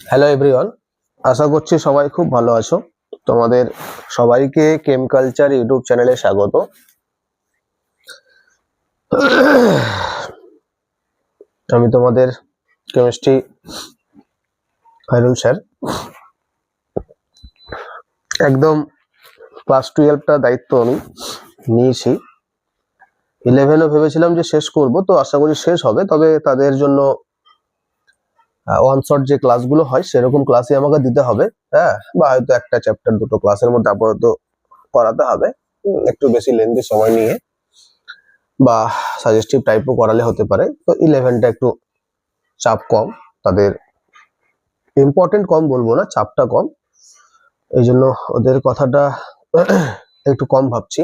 Hello everyone, আশা করছি সবাই খুব ভালো আছো। তোমাদের সবাইকে কেম কালচার ইউটিউব চ্যানেলে স্বাগত। আমি তোমাদের কেমিস্ট্রি খায়রুল স্যার। একদম ক্লাস 12টা দায়িত্ব আমি নিয়েছি। 11ও ভেবেছিলাম যে শেষ করব, তো আশা করি শেষ হবে। তবে তাদের জন্য ওয়ান শট যে ক্লাসগুলো হয় সেরকম ক্লাসই আমাকে দিতে হবে, হ্যাঁ, বা হয়তো একটা চ্যাপ্টার দুটো ক্লাসের মধ্যে আপাতত করাতে হবে, একটু বেশি লেন্দি সময় নিয়ে, বা সাজেস্টিভ টাইপও করালে হতে পারে। তো 11টা একটু চাপ কম, তাদের ইম্পর্টেন্ট কম বলবো না, চাপটা কম, এই জন্য ওদের কথাটা একটু কম ভাবছি।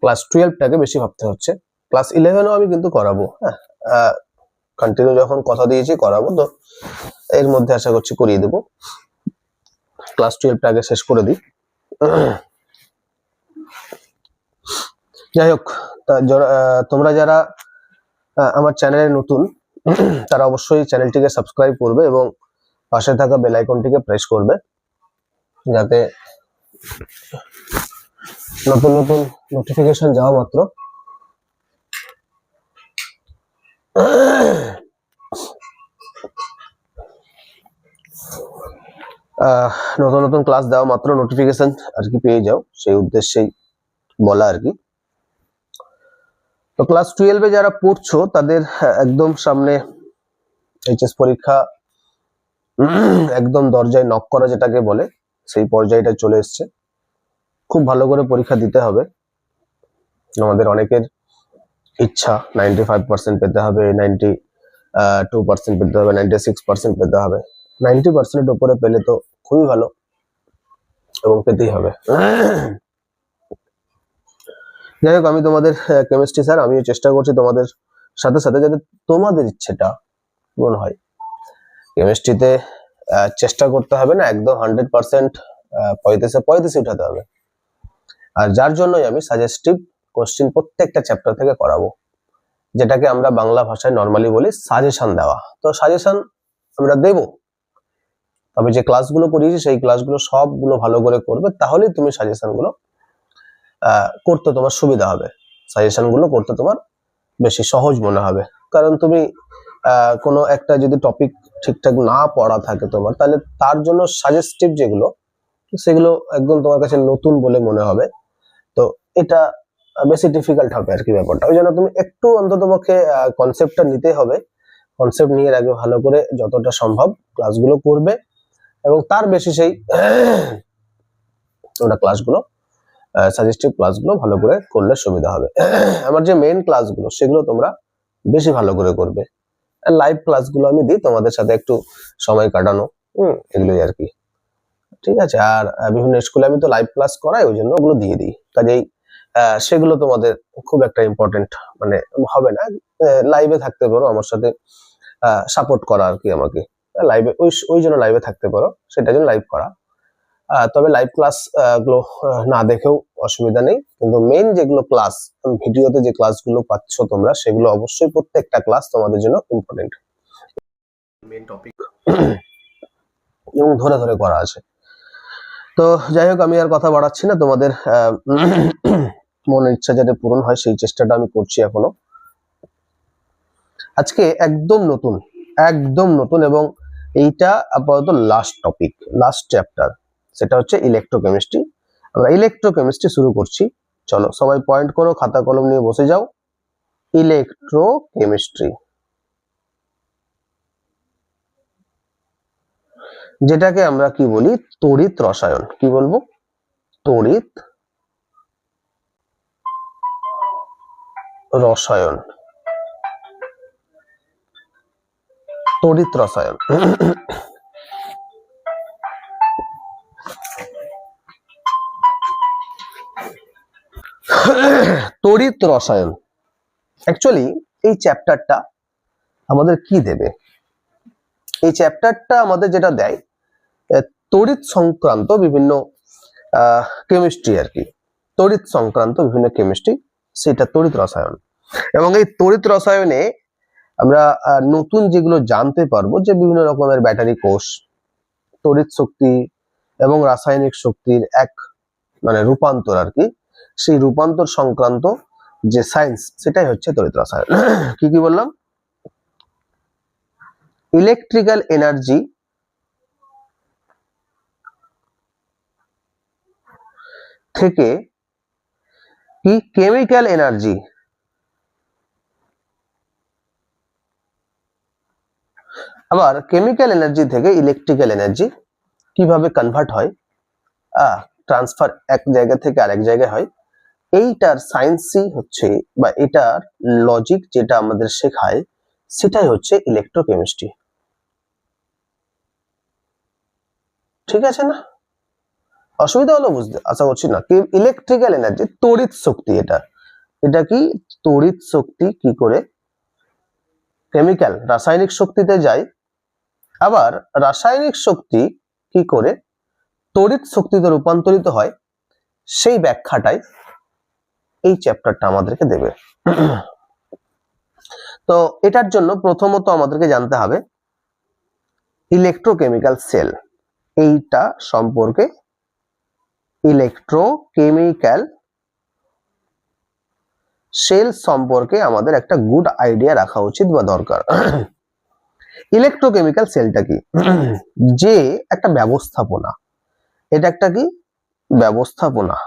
ক্লাস 12টাকে বেশি ভাবতে হচ্ছে। ক্লাস 11ও আমি কিন্তু করাবো, হ্যাঁ, কন্টিনিউ যখন কথা দিয়েছি করাবো, তো এর মধ্যে আশা করছি করিয়ে দেবো। ক্লাস 12টাকে শেষ করে দিই। যাই হোক, তোমরা যারা আমার চ্যানেলে নতুন তারা অবশ্যই চ্যানেলটিকে সাবস্ক্রাইব করবে এবং পাশে থাকা বেল আইকনটিকে প্রেস করবে, যাতে নতুন নতুন নোটিফিকেশন যাওয়া মাত্র নতুন নতুন ক্লাস দেওয়া মাত্র নোটিফিকেশন আর কি পেয়ে যাও, সেই উদ্দেশ্যেই বলা আর কি। তো ক্লাস 12-এ যারা পড়ছো তাদের একদম সামনে এইচএস পরীক্ষা, একদম দরজায় নক করা যেটাকে বলে, সেই পর্যায়টা চলে এসছে। খুব ভালো করে পরীক্ষা দিতে হবে। আমাদের অনেকের ইচ্ছা 95% পেতে হবে, 92% পেতে হবে, 96% পেতে হবে। 90%-এর উপরে পেলে তো খুবই ভালো, এবং পেতেই হবে। যাই হোক, আমি তোমাদের কেমিস্ট্রি স্যার, আমিও চেষ্টা করছি তোমাদের সাথে সাথে যাতে তোমাদের ইচ্ছেটা পূরণ হয়। কেমিস্ট্রিতে চেষ্টা করতে হবে না একদম 100% 35 উঠাতে হবে। আর যার জন্যই আমি সাজেস্টিভ কোশ্চেন প্রত্যেকটা চ্যাপ্টার থেকে করাবো, যেটাকে আমরা বাংলা ভাষায় নর্মালি বলি সাজেশন দেওয়া। তো সাজেশন আমরা দেব, তবে যে ক্লাসগুলো করিয়েছি সেই ক্লাসগুলো সবগুলো ভালো করে করবে, তাহলেই তুমি সাজেশনগুলো করতে তোমার সুবিধা হবে, সাজেশনগুলো করতে তোমার বেশি সহজ মনে হবে। কারণ তুমি কোনো একটা যদি টপিক ঠিকঠাক না পড়া থাকে তোমার, তাহলে তার জন্য সাজেস্টিভ যেগুলো সেগুলো একদম তোমার কাছে নতুন বলে মনে হবে। তো এটা বেশি ডিফিকাল্ট হবে আর কি ব্যাপারটা। ওই জন্য তুমি একটু অন্ততপক্ষে কনসেপ্টটা নিতে হবে। কনসেপ্ট নিয়ে আগে ভালো করে যতটা সম্ভব ক্লাসগুলো করবে, এবং তার বেশি সেই তোমরা ক্লাসগুলো সাজেস্টিভ ক্লাসগুলো ভালো করে করলে সুবিধা হবে। আমার যে মেইন ক্লাসগুলো সেগুলো তোমরা বেশি ভালো করে করবে। লাইভ ক্লাসগুলো আমি দিই তোমাদের সাথে একটু সময় কাটানো, এগুলোই আর কি, ঠিক আছে। আর বিভিন্ন স্কুলে আমি তো লাইভ ক্লাস করাই, ওই জন্য ওগুলো দিয়ে দিই। কাজেই সেগুলো তোমাদের খুব একটা ইম্পর্টেন্ট মানে হবে না। লাইভে থাকতে পারো আমার সাথে, সাপোর্ট করা আর কি আমাকে লাইভে, ওই জন্য লাইভে থাকতে পারো, সেটার জন্য লাইভ করা। তবে লাইভ ক্লাস গুলো না দেখেও অসুবিধা নেই, কিন্তু মেইন যেগুলো ক্লাস ভিডিওতে যে ক্লাসগুলো পাচ্ছ তোমরা, সেগুলো অবশ্যই প্রত্যেকটা ক্লাস তোমাদের জন্য ইম্পর্টেন্ট, মেইন টপিক এবং ধরে ধরে করা আছে। তো যাই হোক, আমি আর কথা বাড়াচ্ছি না, তোমাদের মনের ইচ্ছা যাতে পূরণ হয় সেই চেষ্টাটা আমি করছি এখনো। আজকে একদম নতুন এবং এইটা আপাতত লাস্ট টপিক, লাস্ট চ্যাপ্টার, সেটা হচ্ছে ইলেকট্রোকেমিস্ট্রি। আমরা ইলেকট্রোকেমিস্ট্রি শুরু করছি। চলো সবাই পয়েন্ট করো, খাতা কলম নিয়ে বসে যাও। ইলেকট্রোকেমিস্ট্রি, যেটাকে আমরা কি বলি, তড়িৎ রসায়ন। কি বলবো? তড়িৎ রসায়ন, তড়িৎ রসায়ন। তড়িৎ রসায়ন অ্যাকচুয়ালি এই চ্যাপ্টারটা আমাদের কি দেবে? এই চ্যাপ্টারটা আমাদের যেটা দেয়, তড়িৎ সংক্রান্ত বিভিন্ন কেমিস্ট্রি আর কি, তড়িৎ সংক্রান্ত বিভিন্ন কেমিস্ট্রি, সেটা তড়িৎ রসায়ন। এবং এই তড়িৎ রসায়নে আমরা নতুন যেগুলো জানতে পারবো, যে বিভিন্ন রকমের ব্যাটারি কোষ, তড়িৎ শক্তি এবং রাসায়নিক শক্তির এক মানে রূপান্তর আর কি, সেই রূপান্তর সংক্রান্ত যে সায়েন্স সেটাই হচ্ছে তড়িৎ রসায়ন। কি কি বললাম? ইলেকট্রিক্যাল এনার্জি থেকে কি কেমিক্যাল এনার্জি, আবার কেমিক্যাল এনার্জি থেকে ইলেকট্রিক্যাল এনার্জি কিভাবে কনভার্ট হয়, ট্রান্সফার এক জায়গা থেকে আরেক জায়গায় হয়, এইটার সায়েন্সই হচ্ছে বা এটার লজিক যেটা আমাদের শেখায় সেটাই হচ্ছে ইলেকট্রোকেমিস্ট্রি। ঠিক আছে না? অসুবিধা হলো বুঝতে? আশা করছি না। ইলেকট্রিক্যাল এনার্জি তড়িৎ শক্তি, এটা কি তড়িৎ শক্তি কি করে কেমিক্যাল রাসায়নিক শক্তিতে যায়, আবার রাসায়নিক শক্তি কি করে তড়িৎ শক্তিতে রূপান্তরিত হয়, সেই ব্যাখ্যাটাই এই চ্যাপ্টারটা আমাদেরকে দেবে। তো এটার জন্য প্রথমত আমাদেরকে জানতে হবে ইলেকট্রোকেমিক্যাল সেল, এইটা সম্পর্কে ইলেকট্রোকেমিক্যাল সেল সম্পর্কে আমাদের একটা গুড আইডিয়া রাখা উচিত বা দরকার। ইলেকট্রোকেমিক্যাল সেলটা কি? যে একটা ব্যবস্থাপনা, এটা একটা কি ব্যবস্থাপনা,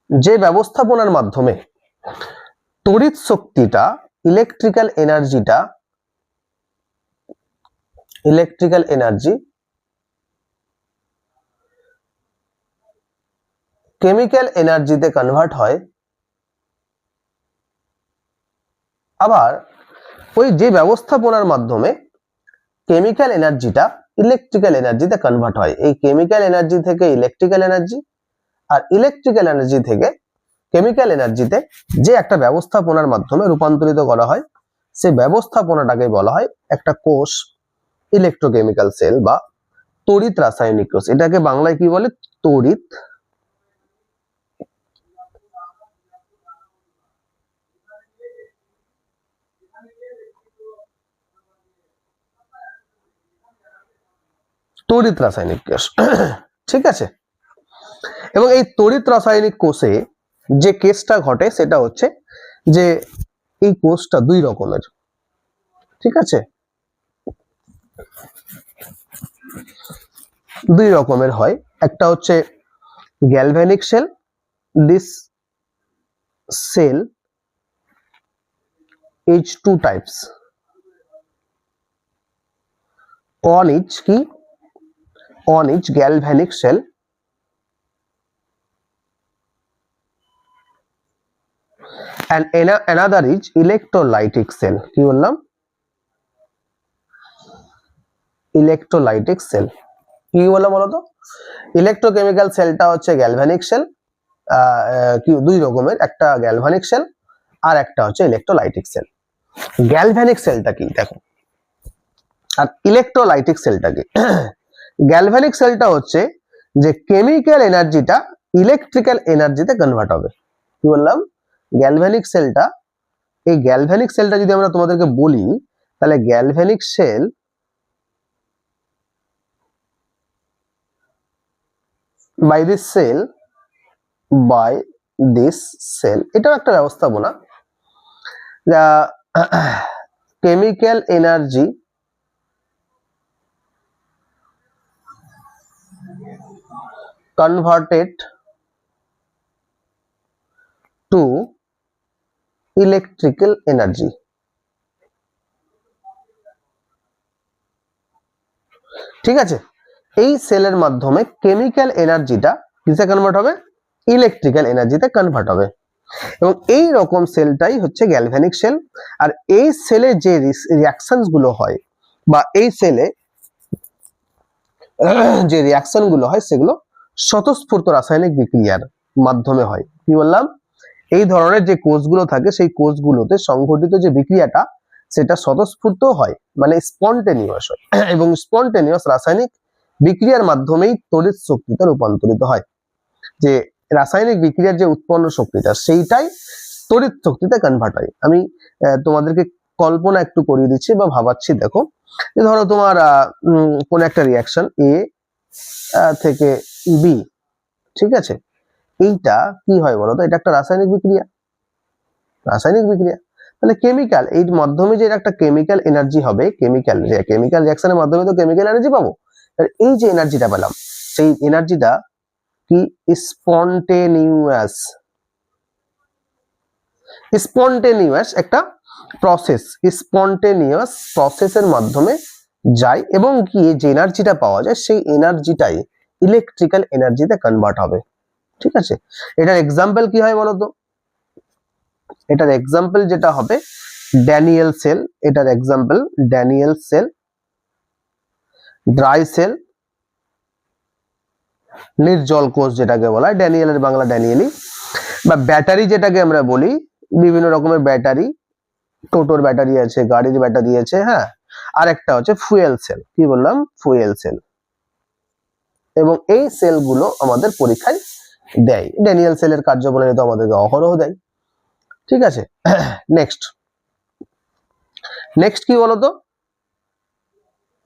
যে ব্যবস্থাপনার মাধ্যমে তড়িৎ শক্তিটা ইলেকট্রিক্যাল এনার্জি কেমিক্যাল এনার্জিতে কনভার্ট হয়, আবার ওই যে ব্যবস্থাপনার মাধ্যমে কেমিক্যাল এনার্জিটা ইলেকট্রিক্যাল এনার্জিতে কনভার্ট হয়, এই কেমিক্যাল এনার্জি থেকে ইলেকট্রিক্যাল এনার্জি আর ইলেকট্রিক্যাল এনার্জি থেকে কেমিক্যাল এনার্জিতে যে একটা ব্যবস্থাপনার মাধ্যমে রূপান্তরিত করা হয়, সেই ব্যবস্থাপনাটাকে বলা হয় একটা কোষ ইলেকট্রোকেমিক্যাল সেল বা তড়িৎ রাসায়নিক কোষ। এটাকে বাংলায় কি বলে? তড়িৎ রাসায়নিক কোষ। ঠিক আছে? এবং এই তড়িৎ রাসায়নিক কোষে যে কেসটা ঘটে সেটা হচ্ছে যে এই কোষটা দুই রকমের। ঠিক আছে? দুই রকমের হয়, একটা হচ্ছে galvanic cell, this cell is two types. One is galvanic cell and another is electrolytic cell. কি বললাম? Electrolytic cell. কি বললাম বলো তো? ইলেকট্রোকেমিক্যাল সেলটা হচ্ছে গ্যালভ্যানিক সেল, কি দুই রকমের, একটা গ্যালভ্যানিক সেল আর একটা হচ্ছে ইলেকট্রোলাইটিক সেল। গ্যালভ্যানিক সেলটা কি দেখো, আর ইলেকট্রোলাইটিক সেলটা কি? গ্যালভ্যানিক সেলটা হচ্ছে যে কেমিক্যাল এনার্জিটা ইলেকট্রিক্যাল এনার্জিতে কনভার্ট হবে। কি বললাম? গ্যালভ্যানিক সেলটা, এই গ্যালভ্যানিক সেলটা যদি আমরা তোমাদেরকে বলি তাহলে galvanic sell by this cell এটাও একটা ব্যবস্থাপনা, যা chemical energy converted to electrical energy। ঠিক আছে? এই সেলের মাধ্যমে কেমিক্যাল এনার্জিটা কিসে কনভার্ট হবে? ইলেকট্রিক্যাল এনার্জিতে কনভার্ট হবে। এবং এই রকম সেলটাই হচ্ছে গ্যালভ্যানিক সেল। আর এই সেলে যে রিঅ্যাকশনস গুলো হয় বা এই সেলে যে রিঅ্যাকশন গুলো হয় সেগুলো স্বতঃস্ফূর্ত রাসায়নিক বিক্রিয়ার মাধ্যমে হয়। কি বললাম? এই ধরনের যে কোষগুলো থাকে সেই কোষগুলোতে সংঘটিত যে বিক্রিয়াটা সেটা স্বতঃস্ফূর্ত হয়, মানে স্পন্টেনিয়াস হয়, এবং স্পন্টেনিয়াস রাসায়নিক বিক্রিয়ার মাধ্যমেই তড়িৎ শক্তিতে রূপান্তরিত হয়। যে রাসায়নিক বিক্রিয়ার যে উৎপন্ন শক্তিটা সেইটাই তড়িৎ শক্তিতে কনভার্ট হয়। আমি তোমাদেরকে কল্পনা একটু করিয়ে দিচ্ছি বা ভাবাচ্ছি। দেখো ধরো তোমার কোন একটা রিয়াকশন এ থেকে বি, ঠিক আছে, এইটা কি হয় বলতো, এটা একটা রাসায়নিক বিক্রিয়া, রাসায়নিক বিক্রিয়া। তাহলে কেমিক্যাল এর মাধ্যমে যে একটা কেমিক্যাল এনার্জি হবে, কেমিক্যাল রিয়াকশনের মাধ্যমে তো কেমিক্যাল এনার্জি পাবো। এই যে এনার্জিটা পেলাম, সেই এনার্জিটা কি স্পন্টেনিয়াস, স্পন্টেনিয়াস একটা প্রসেস, স্পন্টেনিয়াস প্রসেসের মাধ্যমে যায় এবং গিয়ে যে এনার্জিটা পাওয়া যায় সেই এনার্জিটাই ইলেকট্রিক্যাল এনার্জিতে কনভার্ট হবে। ঠিক আছে, এটার এক্সাম্পল কি হয় বলতো, এটার এক্সাম্পল যেটা হবে ড্যানিয়েল সেল, এটার example Daniell cell, dry cell, নির্জল কোষ যেটাকে বলা হয়, ড্যানিয়েলের বাংলা ড্যানিয়েলি, বা ব্যাটারি যেটাকে আমরা বলি, বিভিন্ন রকমের ব্যাটারি, টোটোর ব্যাটারি আছে, গাড়ির ব্যাটারি আছে, হ্যাঁ, আর একটা হচ্ছে ফুয়েল সেল, কি বললাম, ফুয়েল সেল। এবং এই সেলগুলো আমাদের পরীক্ষায় দেয়, ড্যানিয়েল সেলের কার্যবলী তো আমাদেরকে অহরহ দেয়। ঠিক আছে, নেক্সট নেক্সট কি বলতো,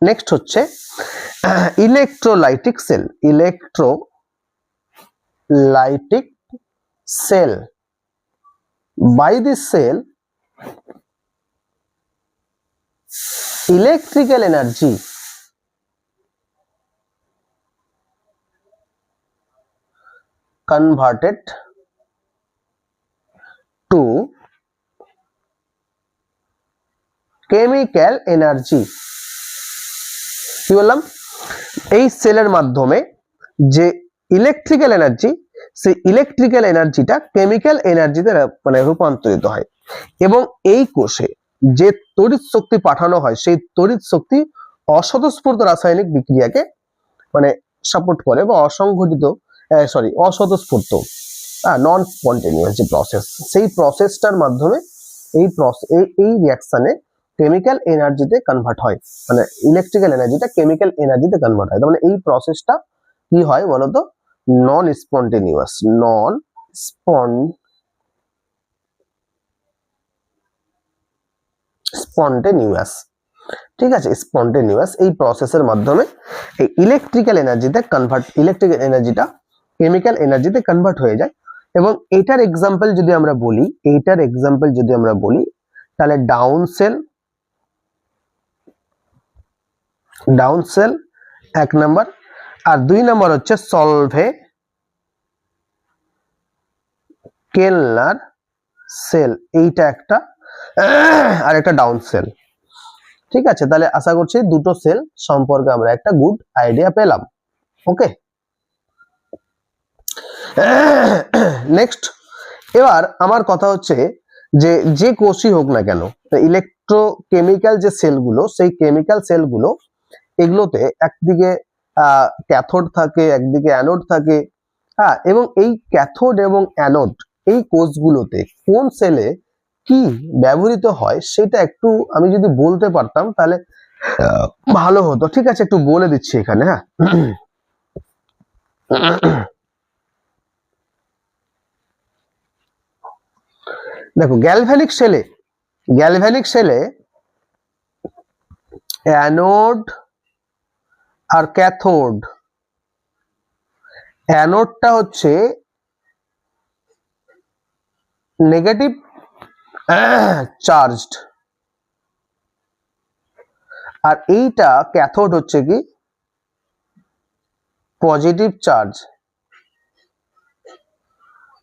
নেক্সট হচ্ছে electrolytic cell, electrolytic cell. By this cell, electrical energy converted to chemical energy। কি বললাম, এই সেলের মাধ্যমে যে ইলেকট্রিক্যাল এনার্জি, সেই ইলেকট্রিক্যাল এনার্জিটা কেমিক্যাল এনার্জিতে মানে রূপান্তরিত হয় এবং এই কোষে যে তড়িৎ শক্তি পাঠানো হয় সেই তড়িৎ শক্তি অস্বতঃস্ফূর্ত রাসায়নিক বিক্রিয়াকে মানে সাপোর্ট করে বা অস্বতঃস্ফূর্ত নন স্পন্টেনিয়াস যে প্রসেস, সেই প্রসেসটার মাধ্যমে এই রিয়াকশনে কেমিক্যাল এনার্জিতে কনভার্ট হয়, মানে ইলেকট্রিক্যাল এনার্জিটা কেমিক্যাল এনার্জিতে কনভার্ট হয়। তার মানে এই প্রসেসটা কি হয় বলতো, নন স্পন্টেনিয়াস, স্পন্টেনিয়াস। ঠিক আছে, স্পন্টেনিয়াস এই প্রসেসের মাধ্যমে এই ইলেকট্রিক্যাল এনার্জিটা কেমিক্যাল এনার্জিতে কনভার্ট হয়ে যায়। এবং এটার এক্সাম্পল যদি আমরা বলি, তাহলে ডাউন সেল এক নাম্বার, আর দুই নাম্বার হচ্ছে কেলনার সেল, এইটা একটা, আর একটা ডাউন সেল। ঠিক আছে, তাহলে আশা করছি দুটো সেল সম্পর্কে আমরা একটা গুড আইডিয়া পেলাম। ওকে, নেক্সট, এবার আমার কথা হচ্ছে যে কোষই হোক না কেন, ইলেকট্রোকেমিক্যাল যে সেলগুলো, সেই কেমিক্যাল সেলগুলো এগুলোতে একদিকে ক্যাথোড থাকে, একদিকে অ্যানোড থাকে, হ্যাঁ, এবং এই ক্যাথোড এবং অ্যানোড এই কোষগুলোতে কোন সেলে কি ব্যবহৃত হয় সেটা একটু আমি যদি বলতে পারতাম তাহলে ভালো হতো। ঠিক আছে, একটু বলে দিচ্ছি এখানে, হ্যাঁ। দেখো গ্যালভ্যানিক সেলে অ্যানোড আর ক্যাথোড, অ্যানোডটা হচ্ছে নেগেটিভ চার্জড, আর এইটা ক্যাথোড হচ্ছে কি পজিটিভ চার্জ।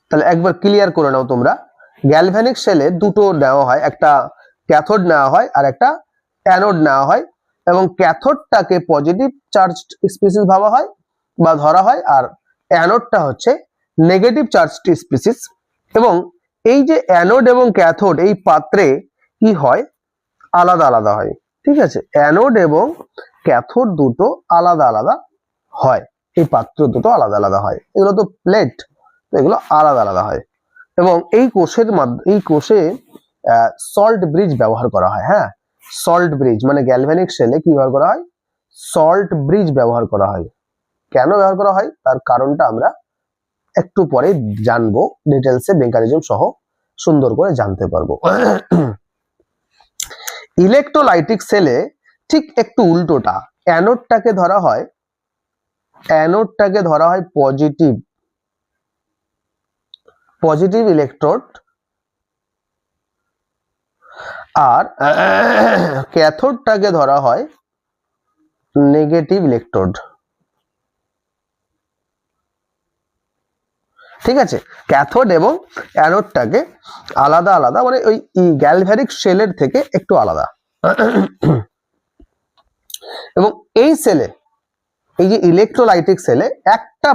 তাহলে একবার ক্লিয়ার করে নাও তোমরা, গ্যালভ্যানিক সেলে দুটো নেওয়া হয়, একটা ক্যাথোড নেওয়া হয় আর একটা অ্যানোড নেওয়া হয়, এবং ক্যাথোডটাকে পজিটিভ চার্জ স্পিসিস ভাবা হয় বা ধরা হয়, আর অ্যানোডটা হচ্ছে নেগেটিভ চার্জ স্পিসিস। এবং এই যে অ্যানোড এবং ক্যাথোড এই পাত্রে কি হয়, আলাদা আলাদা হয়। ঠিক আছে, অ্যানোড এবং ক্যাথোড দুটো আলাদা আলাদা হয়, এই পাত্র দুটো আলাদা আলাদা হয়, এগুলো তো প্লেট, এগুলো আলাদা আলাদা হয়। এবং এই কোষে সল্ট ব্রিজ ব্যবহার করা হয়। হ্যাঁ, সল্ট ব্রিজ মানে গ্যালভ্যানিক সেলে কি ব্যবহার করা হয়, সল্ট ব্রিজ ব্যবহার করা হয়। কেন ব্যবহার করা হয় তার কারণটা আমরা একটু পরে জানবো, ডিটেলসে মেকানিজম সহ সুন্দর করে জানতে পারবো। ইলেকট্রোলাইটিক সেলে ঠিক একটু উল্টোটা, অ্যানোডটাকে ধরা হয় পজিটিভ ইলেকট্রোড, আর ক্যাথোডটাকে ধরা হয় নেগেটিভ ইলেকট্রোড। ঠিক আছে, ক্যাথোড এবং অ্যানোডটাকে আলাদা আলাদা, মানে ওই গ্যালভ্যানিক শেলের থেকে একটু আলাদা। এবং এই সেলে, এই যে ইলেকট্রোলাইটিক সেলে একটা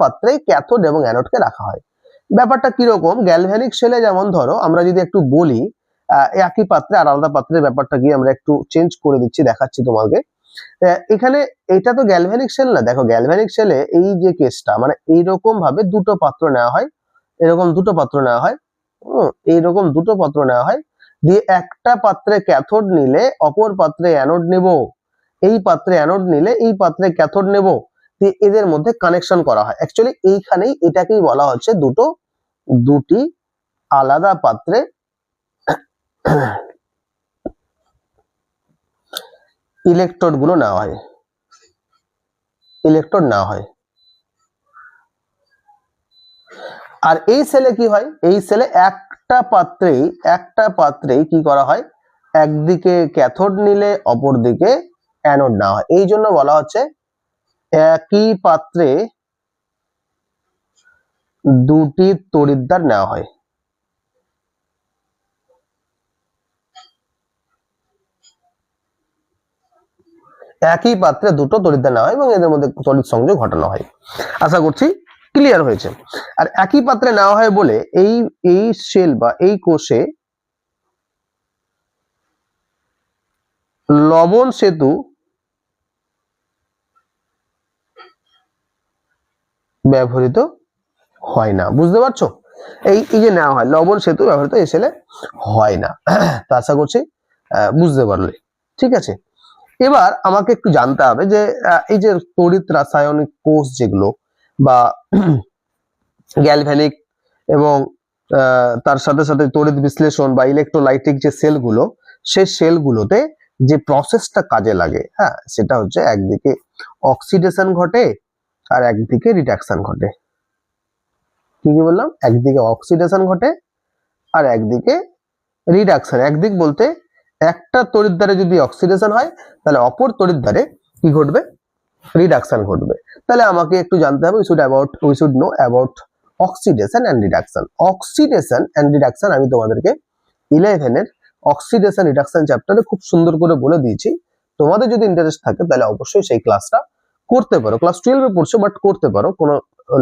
পাত্রেই ক্যাথোড এবং অ্যানোডকে রাখা হয়। ব্যাপারটা কিরকম, গ্যালভ্যানিক শেলে যেমন ধরো আমরা যদি একটু বলি একই পাত্রে আর আলাদা পাত্রের ব্যাপারটা গিয়ে আমরা একটু চেঞ্জ করে দিচ্ছি, দেখাচ্ছি তোমাকে। এখানে এটা তো গ্যালভ্যানিক সেল না, দেখো গ্যালভ্যানিক সেলে এই যে কেসটা, মানে এইরকম ভাবে দুটো পাত্র নেওয়া হয়, এরকম দুটো পাত্র নেওয়া হয়, এইরকম দুটো পাত্র নেওয়া হয়, দিয়ে একটা পাত্রে ক্যাথোড নিলে অপর পাত্রে অ্যানোড নেব, এই পাত্রে অ্যানোড নিলে এই পাত্রে ক্যাথোড নেব, দিয়ে এদের মধ্যে কানেকশন করা হয়। অ্যাকচুয়ালি এইখানেই এটাকেই বলা হচ্ছে দুটি আলাদা পাত্রে ইলেকট্রোড গুলো নেওয়া হয়, ইলেকট্রোড নেওয়া হয়। আর এই সেলে কি হয়, এই সেলে একটা পাত্রেই কি করা হয়, একদিকে ক্যাথোড নিলে অপর দিকে অ্যানোড নেওয়া হয়। এই জন্য বলা হচ্ছে একই পাত্রে দুটি তড়িৎদ্বার নেওয়া হয়। একই পাত্রে দুটো তড়িৎদ্বার নেওয়া হয় এবং এদের মধ্যে তড়িৎ সংযোগ ঘটানো হয়। আশা করছি ক্লিয়ার হয়েছে। আর একই পাত্রে নেওয়া হয় বলে এই সেল বা এই কোষে লবণ সেতু ব্যবহৃত হয় না। বুঝতে পারছো, এই যে নেওয়া হয় লবণ সেতু ব্যবহৃত এই সেলে হয় না। তা আশা করছি বুঝতে পারলে। ঠিক আছে, এবার আমাকে একটু জানতে হবে যে এই যে তড়িৎ রাসায়নিক কোষ যেগুলো বা গ্যালভ্যানিক এবং তার সাথে সাথে তড়িৎ বিশ্লেষণ বা ইলেকট্রোলাইটিক যে সেলগুলো, সেই সেলগুলোতে যে প্রসেসটা কাজে লাগে, হ্যাঁ, সেটা হচ্ছে একদিকে অক্সিডেশন ঘটে আর একদিকে রিডাকশন ঘটে। কি বললাম, একদিকে অক্সিডেশন ঘটে আর একদিকে রিডাকশন। একদিক বলতে একটা তড়িৎদ্বারে যদি অক্সিডেশন হয় তাহলে অপর তড়িৎদ্বারে কি ঘটবে, রিডাকশন ঘটবে। তাহলে আমাকে একটু জানতে হবে, we should know about oxidation and reduction. Oxidation and reduction আমি তোমাদেরকে 11 এর অক্সিডেশন রিডাকশন চ্যাপ্টারে খুব সুন্দর করে বলে দিয়েছি। তোমাদের যদি ইন্টারেস্ট থাকে তাহলে অবশ্যই সেই ক্লাসটা করতে পারো। ক্লাস 12 এ পড়ছো বাট করতে পারো, কোনো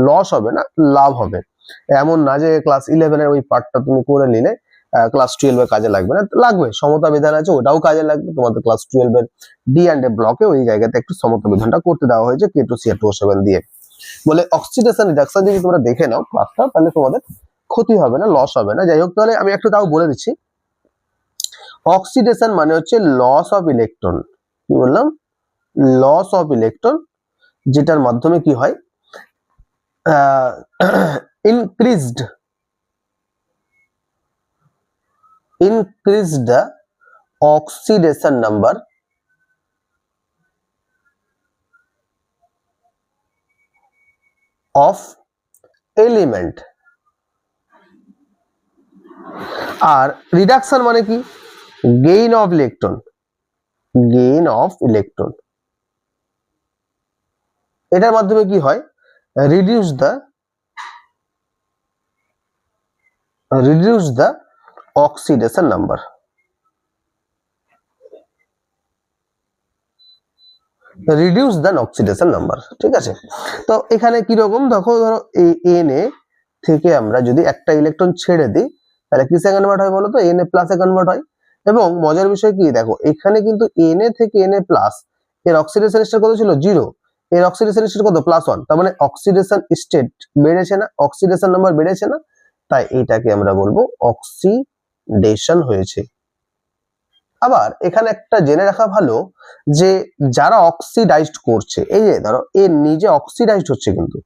লস হবে না, লাভ হবে। এমন না যে ক্লাস 11 এর ওই পার্টটা তুমি করে নিলে ক্লাস 12 এ কাজে লাগবে না, লাগবে। সমতা বিধান আছে, ওটাও কাজে লাগবে। তোমাদের ক্লাস 12 এর ডি এন্ড এ ব্লকে ওই জায়গাতে একটু সমতা বিধানটা করতে দেওয়া হয়েছে K2CR2O7 দিয়ে। বলে অক্সিডেশন রিডাকশন যদি তোমরা দেখে নাও ক্লাসটা, তাহলে তোমাদের ক্ষতি হবে না, লস হবে না। যাই হোক, তাহলে আমি একটু তাও বলে দিচ্ছি। অক্সিডেশন মানে হচ্ছে লস অফ ইলেকট্রন। কি বললাম, লস অফ ইলেকট্রন, যেটার মাধ্যমে কি হয়, increased the oxidation number of element। আর রিডাকশন মানে কি, গেইন অফ ইলেকট্রন, এটার মাধ্যমে কি হয়, reduce the oxidation number. Reduce the oxidation number. ঠিক আছে, তো এখানে কি রকম দেখো, ধরো এই Na থেকে আমরা যদি একটা ইলেকট্রন ছেড়ে দিই তাহলে কিসে কনভার্ট হয় বলো তো, Na প্লাসে কনভার্ট হয়। এবং মজার বিষয় কি, দেখো এখানে কিন্তু Na থেকে Na প্লাস, এর অক্সিডেশন স্টেট কত ছিল, 0, এর অক্সিডেশন স্টেট কত, +1, তার মানে অক্সিডেশন স্টেট বেড়েছে না, অক্সিডেশন নাম্বার বেড়েছে না, তাই এটাকে আমরা বলবো অক্সিডেশন হয়েছে। আবার এখানে একটা জেনে রাখা ভালো যে যারা অক্সিডাইজড করছে, এই যে ধরো এর নিজে অক্সিডাইজড হচ্ছে, কিন্তু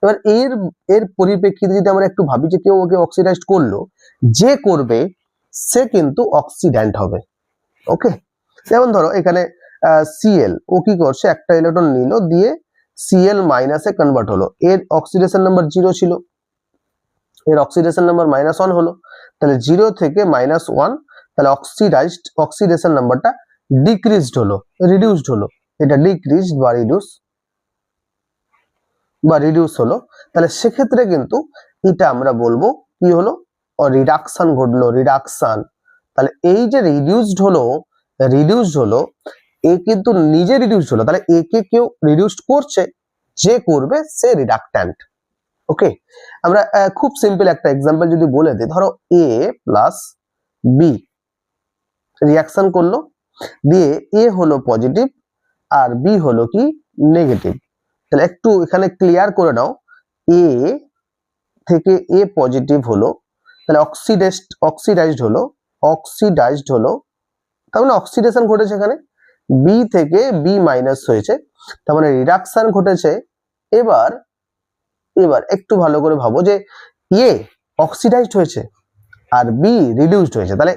এবার এর পরিপ্রেক্ষিতে যদি আমরা একটু ভাবি যে কেউ ওকে অক্সিডাইজড করলো, যে করবে সে কিন্তু অক্সিড্যান্ট হবে। ওকে, যেমন ধরো এখানে সিএল ও কি করছে, একটা ইলেকট্রন নিল দিয়ে সিএল মাইনাসে কনভার্ট হলো, এর অক্সিডেশন নাম্বার 0 ছিল, এর অক্সিডেশন নাম্বার -1 হলো, তাহলে 0 থেকে -1, তাহলে অক্সিডেশন নাম্বারটা ডিক্রিজড হলো, রিডিউসড হলো, এটা ডিক্রিজড বা রিডিউস হলো। তাহলে সেক্ষেত্রে কিন্তু এটা আমরা বলবো কি হলো, রিডাকশন ঘটলো, রিডাকশন। তাহলে এই যে রিডিউসড হলো, এ কিন্তু নিজে রিডিউসড হলো, তাহলে এ কে কেউ রিডিউসড করছে, যে করবে সে রিডাক্ট্যান্ট। ওকে, আমরা খুব সিম্পল একটা এক্সাম্পল যদি বলে দিই, ধরো এ প্লাস বি রিয়াকশন করলো, দিয়ে এ হলো পজিটিভ আর বি হলো কি নেগেটিভ। তাহলে একটু এখানে ক্লিয়ার করে নাও, এ থেকে এ পজিটিভ হলো, তাহলে অক্সিডাইজড হলো, তার মানে অক্সিডেশন ঘটেছে এখানে। বি থেকে বি মাইনাস হয়েছে, তার মানে রিডাকশন ঘটেছে। এবার একটু ভালো করে ভাবো যে এ অক্সিডাইজড হয়েছে আর বি রিডিউসড হয়েছে, তাহলে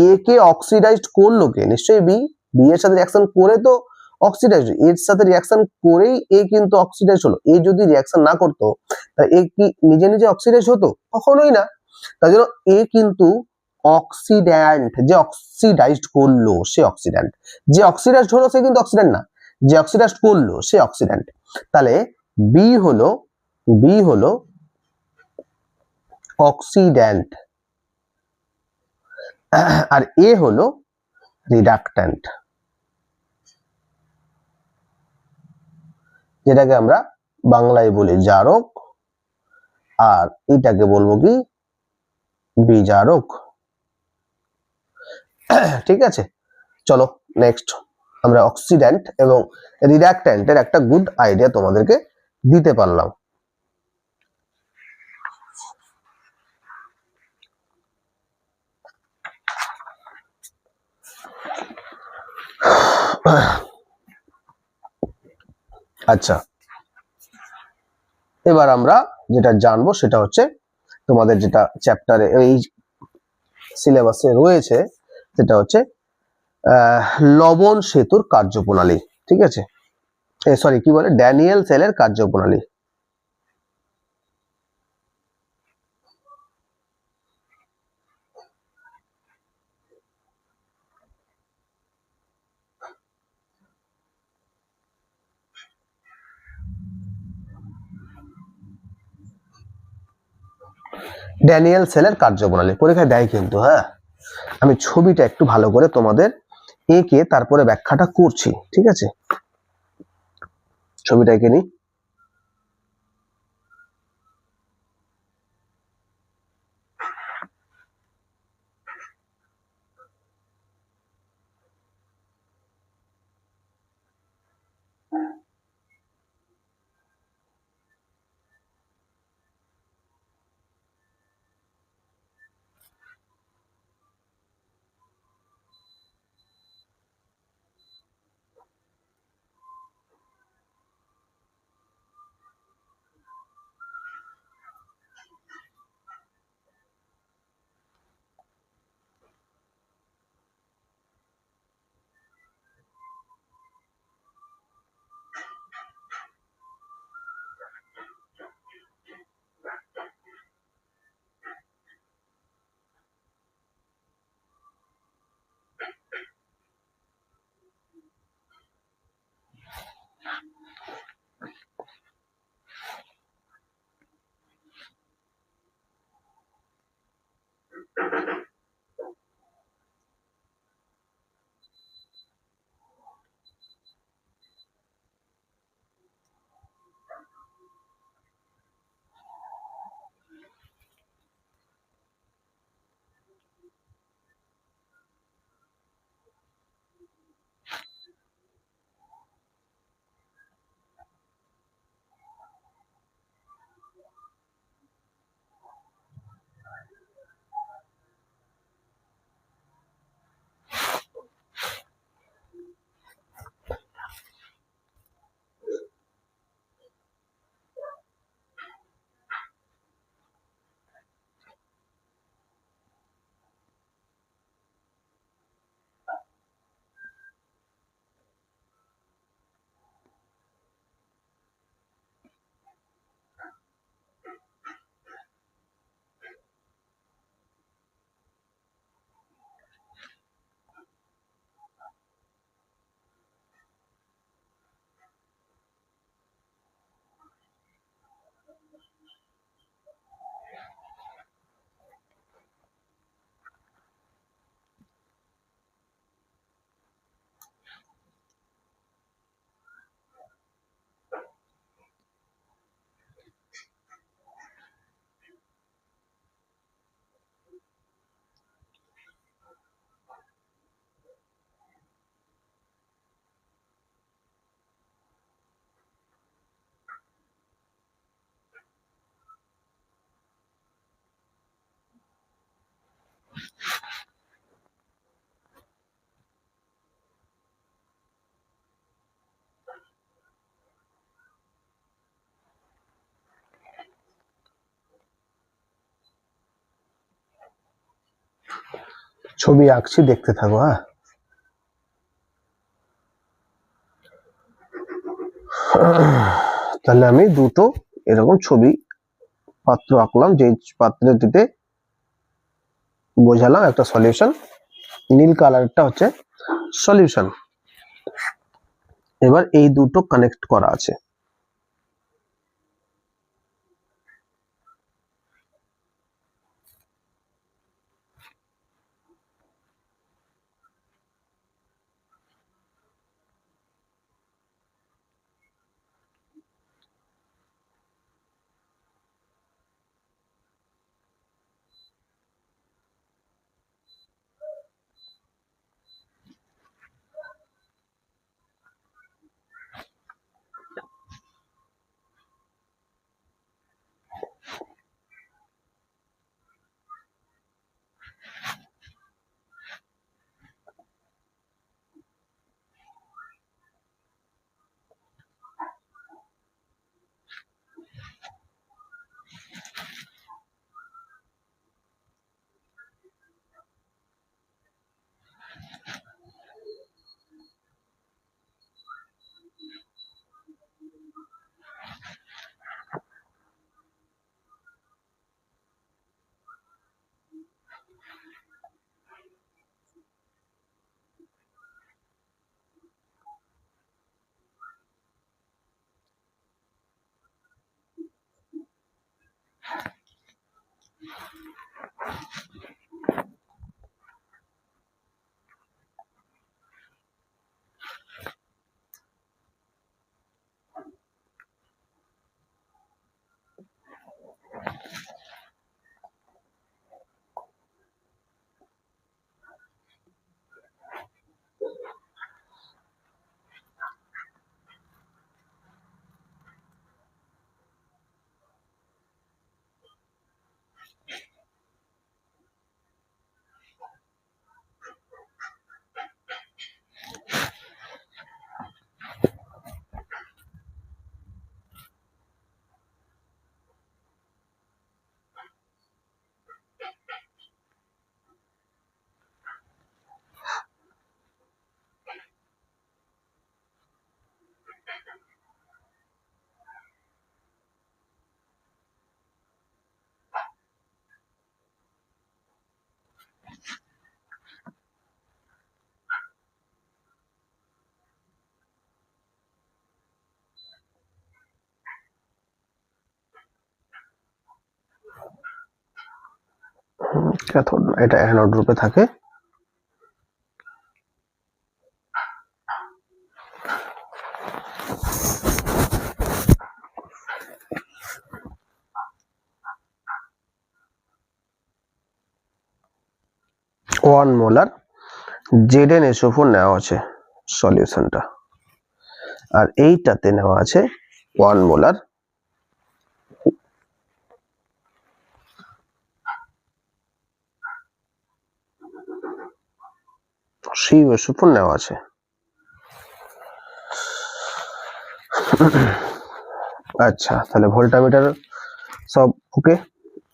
এ কে অক্সিডাইজড করলো কে? নিশ্চয়ই বি। বি এর সাথে রিঅ্যাকশন করে তো অক্সিডাইজড, এর সাথে রিঅ্যাকশন করেই এ কিন্তু অক্সিডাইজড হলো। এ যদি রিঅ্যাকশন না করতো তাহলে এ কি নিজে নিজে অক্সিডাইজড হতো? কখনোই না। তাই জন্য এ কিন্তু অক্সিড্যান্ট, যে অক্সিডাইজড করলো সে অক্সিড্যান্ট, যে অক্সিডাইজড হলো সে কিন্তু অক্সিড্যান্ট না, যে অক্সিডাইজড করলো সে অক্সিড্যান্ট। তাহলে বি হলো অক্সিড্যান্ট আর এ হলো রিডাক্ট্যান্ট, যেটাকে আমরা বাংলায় বলি জারক, আর এটাকে বলবো কি বিজারক। ঠিক আছে, চলো নেক্সট আমরা অক্সিড্যান্ট এবং রিডাক্ট্যান্টের একটা গুড আইডিয়া তোমাদেরকে দিতে পারলাম। আচ্ছা, এবার আমরা যেটা জানবো সেটা হচ্ছে তোমাদের যেটা চ্যাপ্টারে এই সিলেবাসে রয়েছে, সেটা হচ্ছে লবণ সেতুর কার্যপ্রণালী। ঠিক আছে, সরি কি বলে, ড্যানিয়েল সেলের কার্যপ্রণালী। ড্যানিয়েল সেলের কার্যপ্রণালী পরীক্ষায় দেয় কিন্তু, হ্যাঁ আমি ছবিটা একটু ভালো করে তোমাদের এঁকে তারপরে ব্যাখ্যাটা করছি। ঠিক আছে, ছবিটা এঁকে নি। ছবি আঁকছি, দেখতে থাকো। হ্যাঁ, তাহলে আমি দুটো এরকম ছবি পাত্র আঁকলাম, যে পাত্রটিতে বোঝালাম একটা সলিউশন, নীল কালারটা হচ্ছে সলিউশন। এবার এই দুটো কানেক্ট করা আছে। ক্যাথোড, এটা অ্যানোড রূপে থাকে। ওয়ান মোলার ZnSO4 নেওয়া আছে সলিউশনটা, আর এইটাতে নেওয়া আছে 1 মোলার CuSO4 নেওয়া আছে। আচ্ছা, তাহলে ভোল্টামিটার সব ওকে।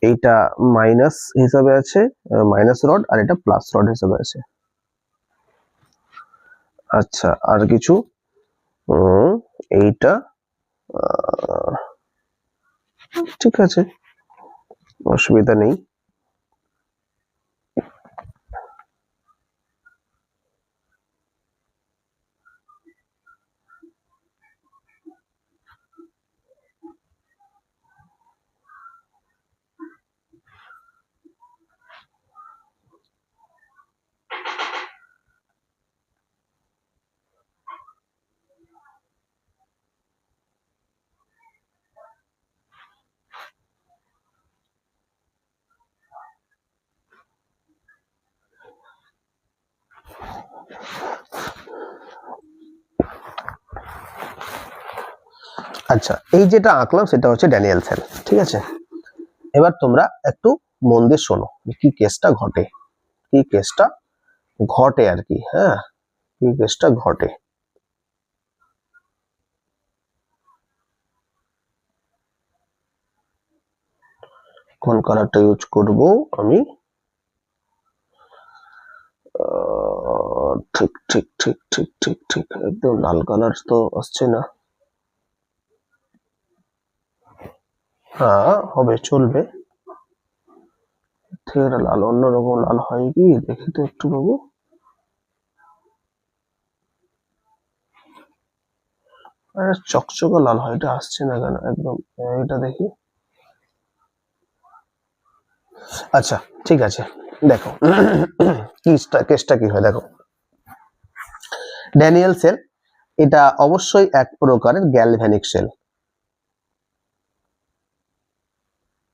এইটা মাইনাস হিসাবে আছে, মাইনাস রড, আর এটা প্লাস রড হিসাবে আছে। আচ্ছা, আর কিছু এইটা ঠিক আছে, অসুবিধা নেই। আচ্ছা, এই যেটা আঁকলাম সেটা হচ্ছে ড্যানিয়েল সেল, ঠিক আছে। এবার তোমরা একটু মন দিয়ে শোনো কি কেসটা ঘটে, কি কেসটা ঘটে আর কি। হ্যাঁ, কি কেসটা ঘটে। কোন কালারটা ইউজ করব আমি? ঠিক ঠিক ঠিক ঠিক ঠিক ঠিক একদম লাল কালার তো আসছে না। হ্যাঁ হবে, চলবে। এটা লাল, অন্যরকম লাল হয় কি দেখি তো একটু বাবু। চকচকে লাল হয়, এটা আসছে না কেন একদম। এটা দেখি। আচ্ছা ঠিক আছে, দেখো কেসটা কি হয় দেখো। ড্যানিয়েল সেল এটা অবশ্যই এক প্রকারের গ্যালভ্যানিক সেল,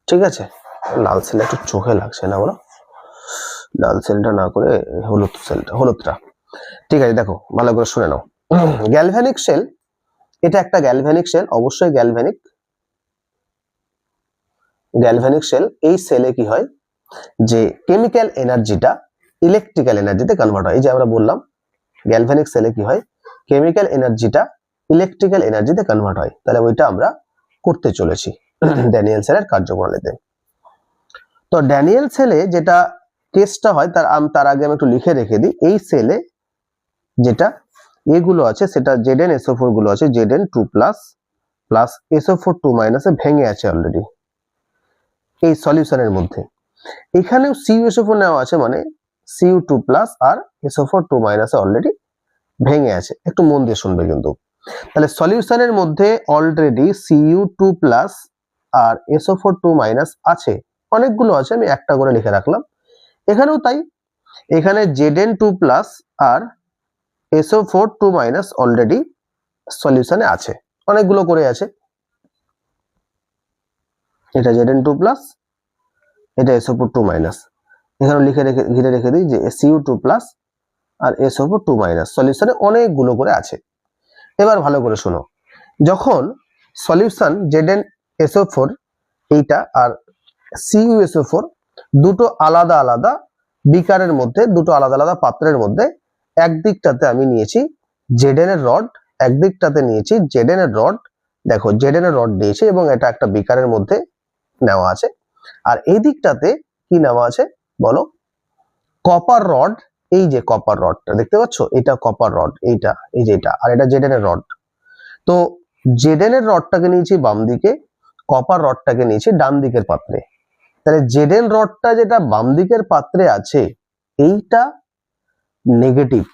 ঠিক আছে। লাল সেল একটু চোখে লাগছে না বলো, লাল সেলটা না করে হলুদ সেলটা, হলুদটা। ঠিক আছে, দেখো ভালো করে শুনে নাও। গ্যালভ্যানিক সেল, এটা একটা গ্যালভ্যানিক সেল, অবশ্যই গ্যালভ্যানিক সেল। এই সেলে কি হয় যে কেমিক্যাল এনার্জিটা ইলেকট্রিক্যাল এনার্জিতে কনভার্ট হয়। এই যে আমরা বললাম গ্যালভ্যানিক সেলে কি হয়, কেমিক্যাল এনার্জিটা ইলেকট্রিক্যাল এনার্জিতে কনভার্ট হয়। তাহলে ওইটা আমরা করতে চলেছি ড্যানিয়েল সেলের কার্যপ্রণালীতে। তো ড্যানিয়েল সেলে যেটা কেসটা হয় তার আগে আমি একটু লিখে রেখে দিই। এই সেলে যেটা এগুলো আছে সেটা ZnSO4 গুলো আছে, Zn2 প্লাস প্লাস SO4 2 মাইনাসে ভেঙে আছে অলরেডি এই সলিউশনের মধ্যে। এখানেও CuSO4 নেওয়া আছে, মানে Cu2 প্লাস আর SO4 2 মাইনাসে অলরেডি ভেঙে আছে। একটু মন দিয়ে শুনবে কিন্তু। তাহলে সলিউশনের মধ্যে অলরেডি Cu2 প্লাস আর SO4 2 মাইনাস আছে, অনেকগুলো আছে, আমি একটা করে লিখে রাখলাম। এখানেও তাই, এখানে Zn2 প্লাস আর SO4 2 মাইনাস অলরেডি সলিউশনে আছে, অনেকগুলো করে আছে। এটা Zn2 প্লাস, এটা SO4 2 মাইনাস। এখানে ঘিরে রেখে দিই যে Cu2 প্লাস আর SO4 2 মাইনাস সলিউশনে অনেকগুলো করে আছে। এবার ভালো করে শোনো, যখন সলিউশন ZnSO4 এইটা আর CuSO4 দুটো আলাদা আলাদা বিকারের মধ্যে, দুটো আলাদা আলাদা পাত্রের মধ্যে, একদিকটাতে আমি নিয়েছি Zn এর রড, একদিকটাতে নিয়েছি Zn এর রড। দেখো Zn এর রড নিয়েছি এবং এটা একটা বিকারের মধ্যে নেওয়া আছে। আর এই দিকটাতে কি নেওয়া আছে বলো, কপার রড। এই যে কপার রডটা দেখতে পাচ্ছ, এটা কপার রড, এইটা, এই যে এটা, আর এটা Zn এর রড। তো Zn এর রডটাকে নিয়েছি বাম দিকে, কপার রডটাকে নিয়েছি ডান দিকের পাত্রে। তাহলে Zn রডটা যেটা বাম দিকের পাত্রে আছে এইটা নেগেটিভ,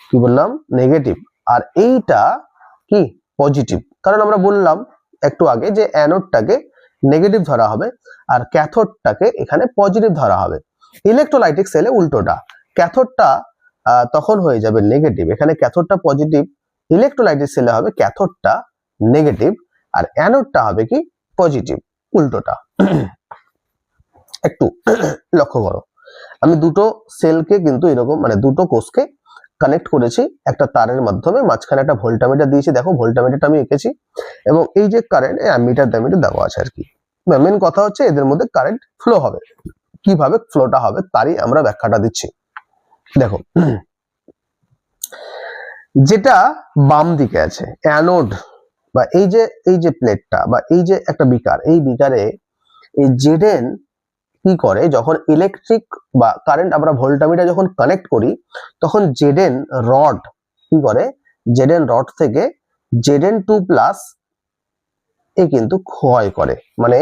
কি বললাম নেগেটিভ, আর এইটা কি পজিটিভ। কারণ আমরা বললাম একটু আগে যে অ্যানোডটাকে নেগেটিভ ধরা হবে আর ক্যাথোডটাকে এখানে পজিটিভ ধরা হবে। ইলেকট্রোলাইটিক সেলে উল্টোটা, ক্যাথোডটা তখন হয়ে যাবে নেগেটিভ, এখানে ক্যাথোডটা পজিটিভ। ইলেকট্রোলাইটিক সেলে হবে ক্যাথোডটা নেগেটিভ আর অ্যানোডটা হবে কি পজিটিভ, উল্টোটা। একটু লক্ষ্য করো, আমি দুটো সেলকে কিন্তু এরকম, মানে দুটো কোষকে কানেক্ট করেছি একটা তারের মাধ্যমে, মাঝখানে একটা ভোল্টামিটার দিয়েছি। দেখো ভোল্টামিটারটা আমি এঁকেছি এবং এই যে কারেন্ট অ্যামিটার দেওয়া আছে আর কি। মেন কথা হচ্ছে এদের মধ্যে কারেন্ট ফ্লো হবে, কিভাবে ফ্লোটা হবে তারই আমরা ব্যাখ্যাটা দিচ্ছি। দেখো যেটা বাম দিকে আছে অ্যানোড, বা এই যে প্লেটটা বা এই যে একটা বিকার, এই বিকারে এই Zn কি করে, যখন ইলেকট্রিক বা কারেন্ট আমরা ভোল্টামিটার যখন কানেক্ট করি তখন Zn রড কি করে, Zn রড থেকে Zn2 প্লাস এ কিন্তু ক্ষয় করে, মানে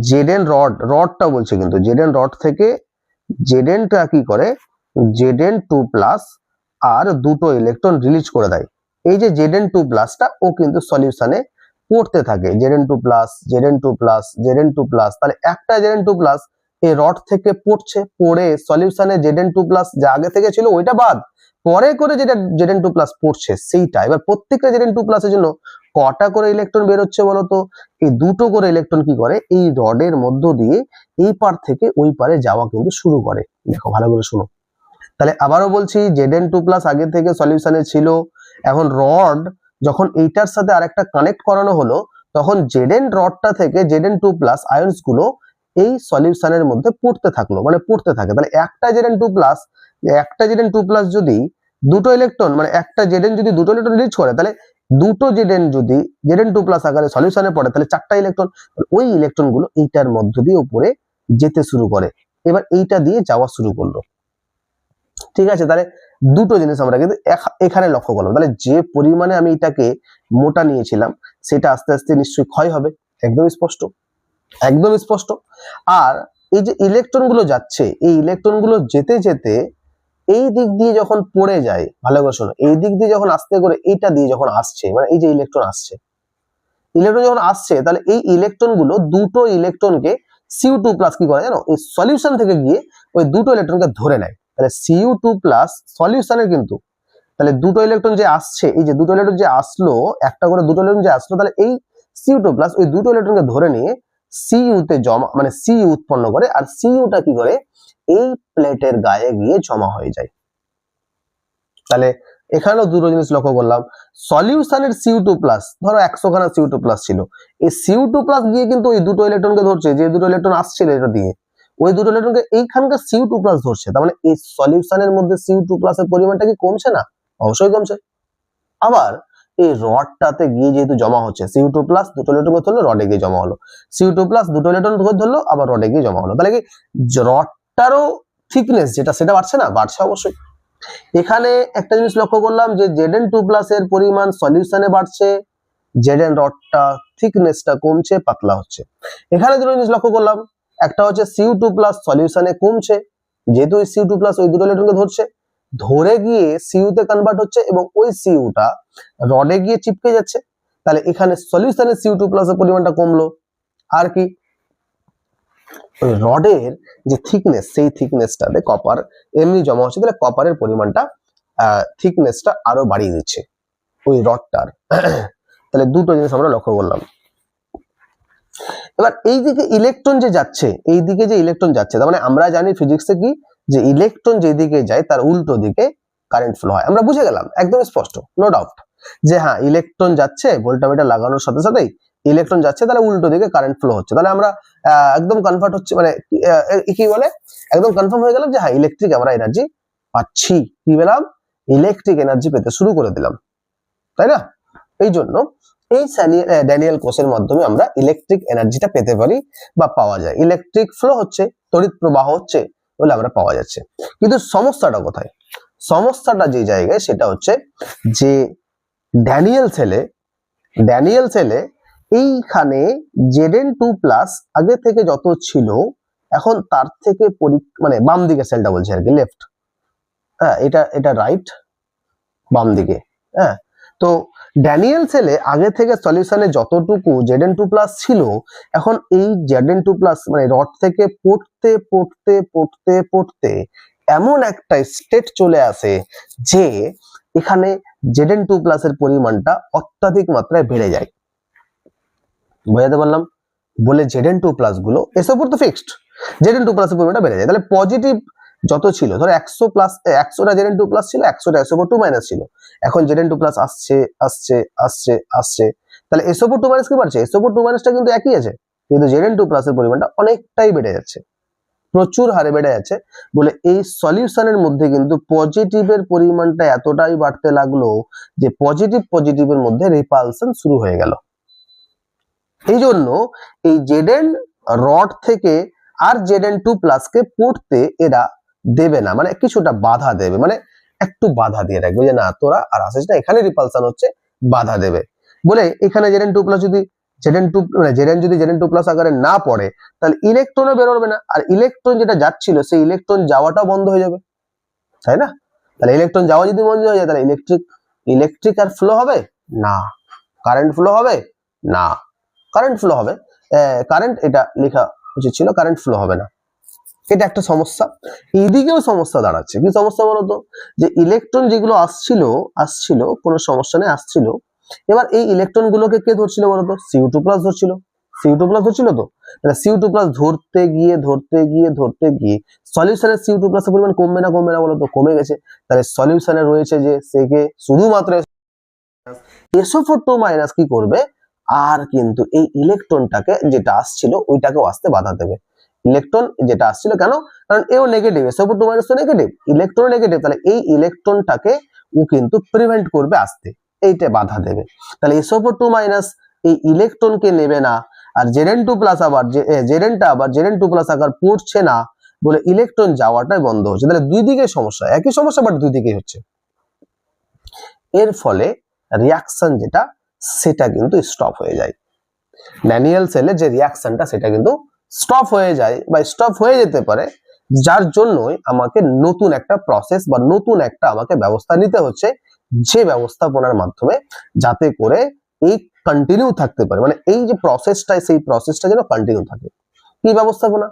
Zn রডটা বলছে কিন্তু Zn রড থেকে Znটা কি করে, Zn2 প্লাস আর দুটো ইলেকট্রন রিলিজ করে দেয়। এই যে Zn2 প্লাসটা ও কিন্তু সলিউশনে পড়তে থাকে, Zn2 plus Zn2 plus Zn2 plus. তাহলে একটা Zn2 প্লাস এই রড থেকে পড়ছে, পড়ে সলিউশনে Zn2 প্লাস যা আগে থেকে ছিল ওইটা বাদ, পরে করে যেটা Zn2 প্লাস পড়ছে সেইটা। এবার প্রত্যেকটা Zn2 প্লাসের জন্য কটা করে ইলেকট্রন বের হচ্ছে বলতো, এই দুটো করে ইলেকট্রন কি করে এই রডের মধ্য দিয়ে এই পার থেকে ওই পারে যাওয়া কিন্তু শুরু করে। দেখো ভালো করে শুনো, তাহলে আবারও বলছি Zn2 প্লাস আগে থেকে সলিউশনে ছিল, এখন রড যখন এইটার সাথে আরেকটা কানেক্ট করানো হলো তখন Zn রডটা থেকে Zn2 প্লাস আয়নস গুলো এই সলিউশনের মধ্যে পড়তে থাকলো, মানে পড়তে থাকে। তাহলে একটা Zn2 প্লাস যদি দুটো ইলেকট্রন, মানে একটা Zn যদি দুটো ইলেকট্রন রিলিজ করে, তাহলে দুটো Zn যদি Zn2 প্লাস আকারে সলিউশনে পড়ে তাহলে চারটা ইলেকট্রন, ওই ইলেকট্রন গুলো এইটার মধ্য দিয়ে উপরে যেতে শুরু করে। এবার এইটা দিয়ে যাওয়া শুরু করলো। ঠিক আছে, তাহলে দুটো জিনিস আমরা কিন্তু এখানে লক্ষ্য করলাম। তাহলে যে পরিমাণে আমি এটাকে মোটা নিয়েছিলাম সেটা আস্তে আস্তে নিশ্চয়ই ক্ষয় হবে, একদম স্পষ্ট, একদম স্পষ্ট। আর এই যে ইলেকট্রন গুলো যাচ্ছে, এই ইলেকট্রন গুলো যেতে যেতে এই দিক দিয়ে যখন পড়ে যায়, ভালো করে শোনো, এই দিক দিয়ে যখন আস্তে করে এইটা দিয়ে যখন আসছে, মানে এই যে ইলেকট্রন আসছে, ইলেকট্রন যখন আসছে, তাহলে এই ইলেকট্রন গুলো দুটো ইলেকট্রনকে Cu2+ কি করে জানো, এই সলিউশন থেকে গিয়ে ওই দুটো ইলেকট্রনকে ধরে নেয়। তাহলে Cu2+ সলিউশনের কিন্তু, তাহলে দুটো ইলেকট্রন যে আসছে, এই যে দুটো ইলেকট্রন যে আসলো, একটা করে দুটো ইলেকট্রন যে আসলো, তাহলে এই Cu2+ ওই দুটো ইলেকট্রনকে ধরে নিয়ে Cu তে জমা, মানে Cu উৎপন্ন করে, আর Cuটা কি করে এই প্লেটের গায়ে গিয়ে জমা হয়ে যায়। তাহলে এখানেও দুটো জিনিস লক্ষ্য করলাম, সলিউশনের Cu2+, ধরো 100 খানা Cu2+ ছিল, এই Cu2+ গিয়ে কিন্তু ওই দুটো ইলেকট্রনকে ধরছে, যে দুটো ইলেকট্রন আসছিল এটা দিয়ে, ওই দুটো ইলেকট্রনকে এইখানকার Cu2+ ধরছে। তার মানে এই সলিউশনের মধ্যে Cu2+ এর পরিমাণটা কি কমছে না? অবশ্যই কমছে। আবার এই রডটাতে গিয়ে যেহেতু জমা হচ্ছে, Cu2+ দুটো ইলেকট্রনকে ধরলো, রডে গিয়ে জমা হলো, Cu2+ দুটো ইলেকট্রন ধরলো, আবার রডে গিয়ে জমা হলো, তাহলে কি রডটারও থিকনেস যেটা সেটা বাড়ছে না? বাড়ছে অবশ্যই। এখানে একটা জিনিস লক্ষ্য করলাম যে Zn2+ এর পরিমাণ সলিউশনে বাড়ছে, Zn রডটা থিকনেসটা কমছে, পাতলা হচ্ছে। এখানে দুটো জিনিস লক্ষ্য করলাম, একটা হচ্ছে Cu2+ সলিউশনে কমছে, যেহেতু ওই Cu2+ ওই দুটো ইলেকট্রনকে ধরছে, ধরে গিয়ে Cu তে কনভার্ট হচ্ছে, এবং ওই Cuটা রডে গিয়ে চিপকে যাচ্ছে, তাহলে এখানে সলিউশনে Cu2+ এর পরিমাণটা কমলো। আর কি, ওই রডের যে থিকনেস, সেই থিকনেসটাতে কপার এমনি জমা হচ্ছে, তাহলে কপারের পরিমাণটা থিকনেসটা আরো বাড়িয়ে দিচ্ছে ওই রডটার। তাহলে দুটো জিনিস আমরা লক্ষ্য করলাম। এবার এই দিকে ইলেকট্রন যে যাচ্ছে, এই দিকে যে ইলেকট্রন যাচ্ছে, তার মানে আমরা জানি ফিজিক্সে কি, যে ইলেকট্রন যেদিকে যায় তার উল্টো দিকে কারেন্ট ফ্লো হয়। আমরা বুঝে গেলাম, একদম স্পষ্ট, নো ডাউট, যে হ্যাঁ ইলেকট্রন যাচ্ছে, ভোল্টমিটার লাগানোর সাথে সাথেই ইলেকট্রন যাচ্ছে, তাহলে উল্টো দিকে কারেন্ট ফ্লো হচ্ছে। তাহলে আমরা একদম কনভার্ট হচ্ছে, মানে কি বলে, একদম কনফার্ম হয়ে গেলাম যে হ্যাঁ ইলেকট্রিক আমরা এনার্জি পাচ্ছি। কি পেলাম? ইলেকট্রিক এনার্জি পেতে শুরু করে দিলাম, তাই না? এই জন্য এই ড্যানিয়েল কোষের মাধ্যমে আমরা ইলেকট্রিক এনার্জিটা পেতে পারি বা পাওয়া যায়। ইলেকট্রিক ফ্লো হচ্ছে, তড়িৎ প্রবাহ হচ্ছে বলে আমরা পাওয়া যাচ্ছে। কিন্তু সমস্যাটা কোথায়? সমস্যাটা যে জায়গায়, সেটা হচ্ছে যে ড্যানিয়েল সেলে এইখানে Zn2+ আগে থেকে যত ছিল, এখন তার থেকে মানে বাম দিকে সেলটা বলছে আর কি, লেফট, হ্যাঁ এটা রাইট, বাম দিকে, হ্যাঁ। তো ড্যানিয়েল সেলে আগে থেকে সলিউশনে যতটুকু Zn2+ ছিল, এখন এই Zn2+ মানে রড থেকে পড়তে পড়তে পড়তে পড়তে এমন একটা স্টেট চলে আসে যে এখানে Zn2+ এর পরিমাণটা অত্যাধিক মাত্রায় বেড়ে যায়। বোঝাতে পারলাম? বলে Zn2+ গুলো এসব তো ফিক্সড, Zn2+ এর পরিমাণটা বেড়ে যায়। তাহলে পজিটিভ যত ছিল, ধরো 100টা Zn2+ ছিল, 100টা SO2- ছিল, এখন Zn2+ আসছে আসছে আসছে আসছে, তাহলে SO2- কি বাড়ছে? SO2- কিন্তু একই আছে, কিন্তু Zn2+ এর পরিমাণটা অনেকটাই বেড়ে যাচ্ছে, প্রচুর হারে বেড়ে যাচ্ছে। বলে এই সলিউশনের মধ্যে কিন্তু পজিটিভের পরিমাণটা এতটাই বাড়তে লাগলো যে পজিটিভের মধ্যে রিপালশন শুরু হয়ে গেল। এই জন্য এই Zn রড থেকে আর Zn2+ কে পড়তে এরা দেবে না, মানে কিছুটা বাধা দেবে, মানে একটু বাধা দিয়ে রাখবে যে না তোরা আর আসিস না, এখানে রিপালশন হচ্ছে, বাধা দেবে। বলে এখানে Zn2+ যদি Zn যদি Zn2+ আকারে না পড়ে, তাহলে ইলেকট্রনও বেরোবে না, আর ইলেকট্রন যেটা যাচ্ছিল সেই ইলেকট্রন যাওয়াটাও বন্ধ হয়ে যাবে, তাই না? তাহলে ইলেকট্রন যাওয়া যদি বন্ধ হয়ে যায়, তাহলে ইলেকট্রিক আর ফ্লো হবে না, কারেন্ট ফ্লো হবে না, কারেন্ট ফ্লো হবে, কারেন্ট এটা লেখা উচিত ছিল, কারেন্ট ফ্লো হবে না। এটা একটা সমস্যা। এইদিকেও সমস্যা দাঁড়াচ্ছে, কি সমস্যা বলতো? যে ইলেকট্রন যেগুলো আসছিল কোনো সমস্যা নেই, আসছিল, এবার এই ইলেকট্রন গুলোকে কে ধরছিল বলতো? Cu2+ ধরছিল, Cu2+ ধরছিল। তো তাহলে Cu2+ ধরতে গিয়ে সলিউশনের Cu2+ এর পরিমাণ কমবে না বলতো? কমে গেছে। তাহলে সলিউশনে রয়েছে যে সেকে শুধুমাত্র SO4 কি করবে, আর কিন্তু এই ইলেকট্রনটাকে যেটা আসছিল ওইটাকেও আসতে বাধা দেবে। ইলেকট্রন যেটা আসছিল, কেন? কারণ এও নেগেটিভ, SO4 তো নেগেটিভ, ইলেকট্রন নেগেটিভ, তাহলে এই ইলেকট্রনটাকে ও কিন্তু প্রিভেন্ট করবে আসতে, এইটা বাধা দেবে। তাহলে SO4 এই ইলেকট্রনকে নেবে না, আর Zn2+ আবার Zn2+ আকার পড়ছে না, বলে ইলেকট্রন যাওয়াটাই বন্ধ হচ্ছে। তাহলে দুই দিকে সমস্যা, একই সমস্যা বাট দুই দিকেই হচ্ছে। এর ফলে রিয়াকশন যেটা সেটা কিন্তু স্টপ হয়ে যায়। ড্যানিয়েল সেলের যে রিয়াকশনটা সেটা কিন্তু স্টপ হয়ে যায় বা স্টপ হয়ে যেতে পারে, যার জন্যই আমাকে নতুন একটা প্রসেস বা নতুন একটা আমাকে ব্যবস্থা নিতে হচ্ছে, যে ব্যবস্থাপনার মাধ্যমে যাতে করে এই কন্টিনিউ থাকতে পারে, মানে এই যে প্রসেসটা সেই প্রসেসটা যেন কন্টিনিউ থাকে। কি ব্যবস্থাপনা?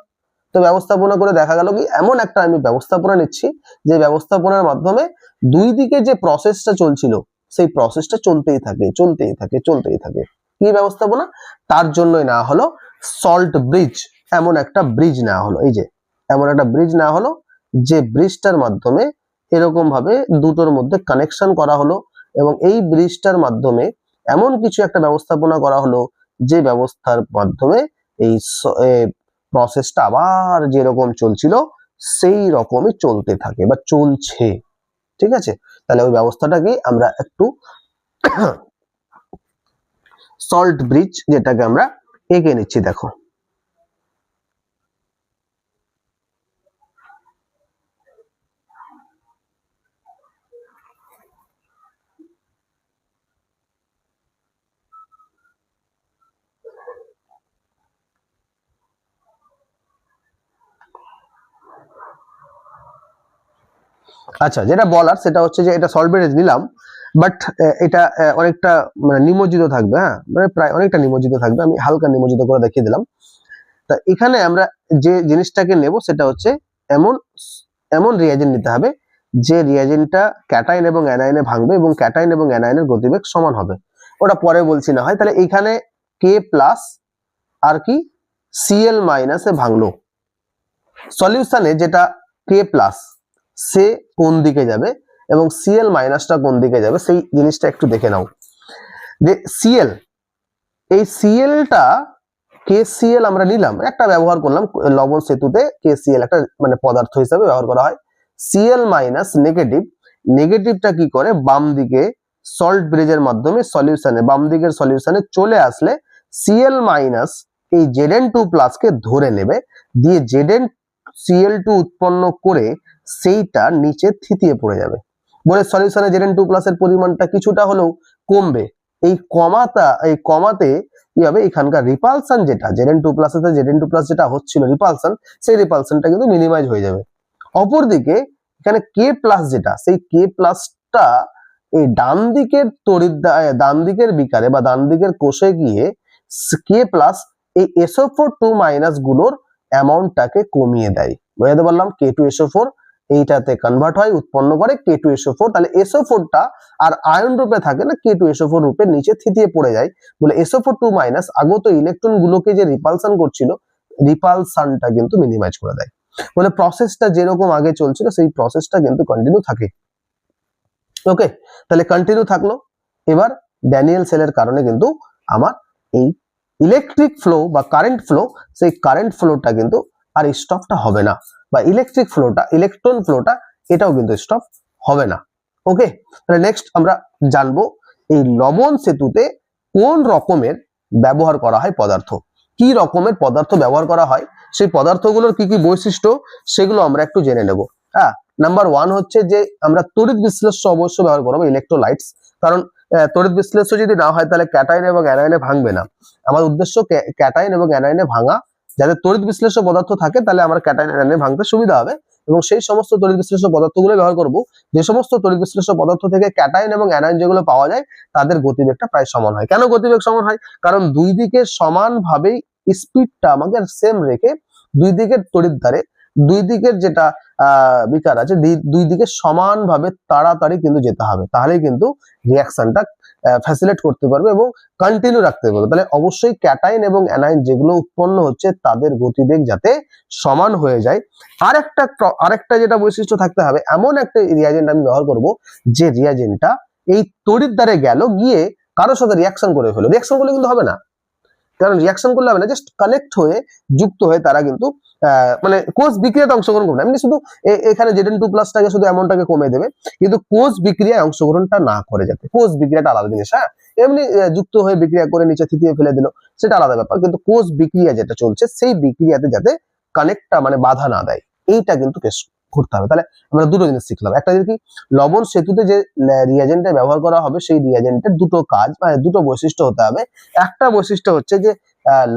তো ব্যবস্থাপনা করে দেখা গেল কি এমন একটা আমি ব্যবস্থাপনা নিচ্ছি যে ব্যবস্থাপনার মাধ্যমে দুই দিকে যে প্রসেসটা চলছিল সেই প্রসেসটা চলতেই থাকে চলতেই থাকে চলতেই থাকে। কি ব্যবস্থাপনা? তার জন্যই না হলো সল্ট ব্রিজ, এমন একটা ব্রিজ নেওয়া হলো। এই যে এমন একটা ব্রিজ নেওয়া হলো যে ব্রিজটার মাধ্যমে এরকম ভাবে দুটোর মধ্যে কানেকশন করা হলো এবং এই ব্রিজটার মাধ্যমে এমন কিছু একটা ব্যবস্থাপনা করা হলো যে ব্যবস্থার মাধ্যমে এই প্রসেসটা আবার যেরকম চলছিল সেই রকমই চলতে থাকে বা চলছে। ঠিক আছে, তাহলে ওই ব্যবস্থাটাকে আমরা একটু সল্ট ব্রিজ যেটাকে আমরা এঁকে নিচ্ছি। দেখো আচ্ছা, যেটা বলার সেটা হচ্ছে যে এটা সল্ট ব্রিজ নিলাম, বাট এটা অনেকটা মানে নিমজ্জিত থাকবে। হ্যাঁ, মানে প্রায় অনেকটা নিমজ্জিত থাকবে, আমি হালকা নিমজ্জিত করে দেখিয়ে দিলাম। তা এখানে আমরা যে জিনিসটাকে নেব সেটা হচ্ছে এমন এমন রিয়াজেন্ট নিতে হবে যে রিয়াজেন্টটা ক্যাটাইন এবং অ্যানায়নে ভাঙবে এবং ক্যাটাইন এবং অ্যানায়নের গতিবেগ সমান হবে। ওটা পরে বলছি না হয়। তাহলে এইখানে কে প্লাস আর কি সিএল মাইনাসে ভাঙলো, সলিউশনে যেটা কে প্লাস সে কোন দিকে যাবে এবং সিএল মাইনাসটা কোন দিকে যাবে সেই জিনিসটা একটু দেখে নাও। যে সিএল, এই সিএলটা KCl আমরা নিলাম, একটা ব্যবহার করলাম লবণ সেতুতে KCl একটা মানে পদার্থ হিসেবে ব্যবহার করা হয়। Cl মাইনাস নেগেটিভ, নেগেটিভটা কি করে বাম দিকে সল্ট ব্রিজের মাধ্যমে সলিউশনে বাম দিকের সলিউশনে চলে আসলে Cl মাইনাস এই Zn2 প্লাসকে ধরে নেবে, দিয়ে ZnCl2 উৎপন্ন করে সেইটা নিচে থিতিয়ে পড়ে যাবে। বলে সলিউশনে Zn2 প্লাসের পরিমাণটা কিছুটা হলেও কমবে। এই কমাতে কি হবে, এখানকার রিপালশন যেটা Zn2 প্লাস এর Zn2 প্লাস যেটা হচ্ছিল রিপালশন, সেই রিপালশনটা কিন্তু মিনিমাইজ হয়ে যাবে। অপরদিকে এখানে K প্লাস যেটা, সেই K প্লাসটা এই ডান দিকের ডান দিকের বিকারে বা ডান দিকের কোষে গিয়ে K প্লাস এই SO4 2 মাইনাস গুলোর অ্যামাউন্টটাকে কমিয়ে দেয়। বুঝতে পারলাম? K2SO4 এইটাতে কনভার্ট হয়, উৎপন্ন করে K2SO4। তাহলে SO4টা আর আয়ন রূপে থাকে না, K2SO4 রূপে নিচে থিতিয়ে পড়ে যায়। বলে SO4 2 মাইনাস আগত ইলেকট্রন গুলোকে যে রিপালশন করছিল, রিপালশনটা কিন্তু মিনিমাইজ করে দেয়। বলে প্রসেসটা যেরকম আগে চলছিল সেই প্রসেসটা কিন্তু কন্টিনিউ থাকে। ওকে, তাহলে কন্টিনিউ থাকলো। এবার ড্যানিয়েল সেলের কারণে কিন্তু আমার এই ইলেকট্রিক ফ্লো বা কারেন্ট ফ্লো, সেই কারেন্ট ফ্লোটা কিন্তু আর স্টপটা হবে না, বা ইলেকট্রিক ফ্লোটা ইলেকট্রন ফ্লোটা এটাও কিন্তু স্টপ হবে না। ওকে, তাহলে নেক্সট আমরা জানবো এই লবণ সেতুতে কোন রকমের ব্যবহার করা হয় পদার্থ, কি রকমের পদার্থ ব্যবহার করা হয়, সেই পদার্থগুলোর কি কি বৈশিষ্ট্য সেগুলো আমরা একটু জেনে নেব। হ্যাঁ, নাম্বার 1 হচ্ছে যে আমরা তড়িৎ বিশ্লেষ্য অবশ্যই ব্যবহার করবো, ইলেকট্রোলাইটস। কারণ তড়িৎ বিশ্লেষ্য যদি না হয় তাহলে ক্যাটাইন এবং অ্যানায়নে ভাঙবে না। আমার উদ্দেশ্য ক্যাটাইন এবং অ্যানায়নে ভাঙা, যাতে তড়িৎ বিশ্লেষ্য পদার্থ থাকে তাহলে আমার ক্যাটাইন অ্যানায়নে ভাঙতে সুবিধা হবে, এবং সেই সমস্ত তড়িৎ বিশ্লেষ্য পদার্থগুলো ব্যবহার করব যে সমস্ত তড়িৎ বিশ্লেষ্য পদার্থ থেকে ক্যাটাইন এবং অ্যানায়ন যেগুলো পাওয়া যায় তাদের গতিবেগটা প্রায় সমান হয়। কেন গতিবেগ সমান হয়? কারণ দুই দিকে সমানভাবেই স্পিডটা আমাকে সেম রেখে দুই দিকের তড়িৎদ্বারে দুই দিকের যেটা বিকার আছে দুই দিকে সমানভাবে তাড়াতাড়ি কিন্তু যেতে হবে, তাহলেই কিন্তু রিয়াকশনটা ফ্যাসিলিটেট করতে পারবে এবং কন্টিনিউ রাখতে পারবে। তাহলে অবশ্যই ক্যাটাইন এবং অ্যানায়ন যেগুলো উৎপন্ন হচ্ছে তাদের গতিবেগ যাতে সমান হয়ে যায়। আরেকটা যেটা বৈশিষ্ট্য থাকতে হবে, এমন একটা রিয়াজেন্ট আমি ব্যবহার করব যে রিয়াজেন্টটা এই তড়িৎদ্বারে গেল গিয়ে কারোর সাথে রিয়াকশন করে ফেলো। রিয়াকশন করলে কিন্তু হবে না, কারণ রিয়াকশন করলে হবে না, জাস্ট কানেক্ট হয়ে যুক্ত হয়ে তারা কিন্তু মানে কোষ বিক্রিয়াতে অংশগ্রহণ করবে না। এমনি শুধু এখানে Zn2 প্লাসটাকে শুধু অ্যামাউন্টটাকে কমে দেবে, কিন্তু কোষ বিক্রিয়ায় অংশগ্রহণটা না করে, যাতে কোষ বিক্রিয়াটা আলাদা জিনিস। হ্যাঁ, এমনি যুক্ত হয়ে বিক্রিয়া করে নিচে থিতিয়ে ফেলে দিল সেটা আলাদা ব্যাপার, কিন্তু কোষ বিক্রিয়া যেটা চলছে সেই বিক্রিয়াতে যাতে কানেক্টটা মানে বাধা না দেয়। এইটা কিন্তু টেস্ট করতে হবে। তাহলে আমরা দুটো জিনিস শিখলাম, একটা জিনিস কি, লবণ সেতুতে যে রিয়াজেন্টটা ব্যবহার করা হবে সেই রিয়াজেন্টের দুটো কাজ মানে দুটো বৈশিষ্ট্য হতে হবে। একটা বৈশিষ্ট্য হচ্ছে যে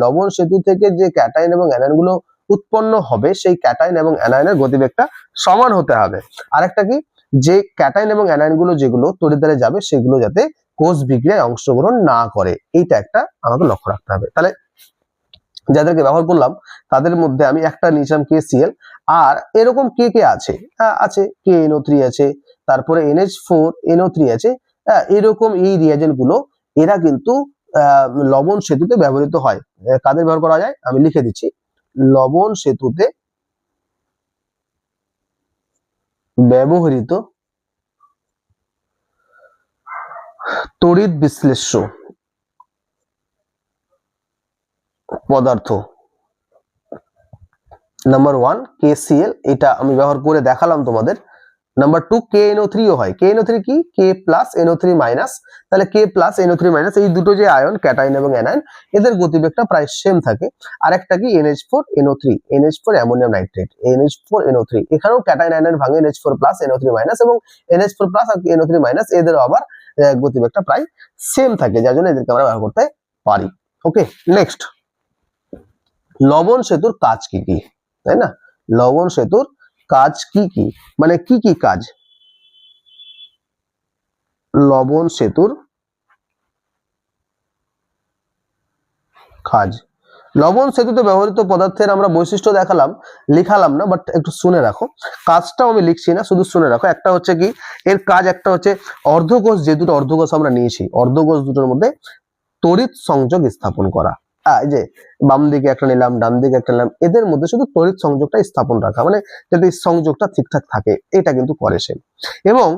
লবণ সেতু থেকে যে ক্যাটাইন এবং অ্যানায়ন গুলো উৎপন্ন হবে সেই ক্যাটাইন এবং অ্যানায়নের গতিবেগটা সমান হতে হবে। আরেকটা কি, যে ক্যাটাইন এবং অ্যানায়ন গুলো যেগুলো তড়িৎদ্বারে যাবে সেগুলো যাতে কোষ বিক্রিয়ায় অংশগ্রহণ না করে, এইটা একটা আমাকে লক্ষ্য রাখতে হবে। তাহলে যাদেরকে ব্যবহার করলাম তাদের মধ্যে আমি একটা নিয়েছিলাম KCl, আর এরকম কে কে আছে, আছে KNO3 আছে, তারপরে NH4NO3 আছে, এরকম এই রিয়াজেন্ট গুলো এরা কিন্তু লবণ সেতুতে ব্যবহৃত হয়। কাদের ব্যবহার করা যায় আমি লিখে দিচ্ছি, লবণ সেতুতে ব্যবহৃত তড়িৎ বিশ্লেষ্য পদার্থ। নাম্বার 1 KCl, এটা আমি ব্যবহার করে দেখালাম তোমাদের। নাম্বার 2 KNO3 ও হয়। KNO3 কি, K প্লাস NO3 মাইনাস, তাহলে K প্লাস NO3 মাইনাস এই দুটো যে আয়ন ক্যাটাইন এবং অ্যানায়ন এদের গতিবেগটা প্রায় সেম থাকে। আর একটা কি NH4NO3, NH4 ammonium nitrate, NH4NO3 এখানেও ক্যাটাইন আয়ন ভাঙে NH4 প্লাস NO3 মাইনাস, এবং NH4 প্লাস আর NO3 মাইনাস এদেরও আবার গতিবেগটা প্রায় সেম থাকে, যার জন্য এদেরকে আমরা ব্যবহার করতে পারি। ওকে, নেক্সট, লবণ সেতুর কাজ কি কি, তাই না? লবণ সেতুর কাজ কি কি, মানে কি কি কাজ লবণ সেতুর কাজ। লবণ সেতুতে ব্যবহৃত পদার্থের আমরা বৈশিষ্ট্য দেখালাম, লিখালাম না, বাট একটু শুনে রাখো, কাজটাও আমি লিখছি না, শুধু শুনে রাখো। একটা হচ্ছে কি, এর কাজ একটা হচ্ছে অর্ধকোষ, যে দুটো অর্ধকোষ আমরা নিয়েছি, অর্ধকোষ দুটোর মধ্যে তড়িৎ সংযোগ স্থাপন করা। এই যে বাম দিকে একটা নিলাম, ডান দিকে একটা নিলাম, এদের মধ্যে শুধু তড়িৎ সংযোগটা স্থাপন রাখা, মানে যাতে সংযোগটা ঠিকঠাক থাকে, এটা কিন্তু করে সে। এবং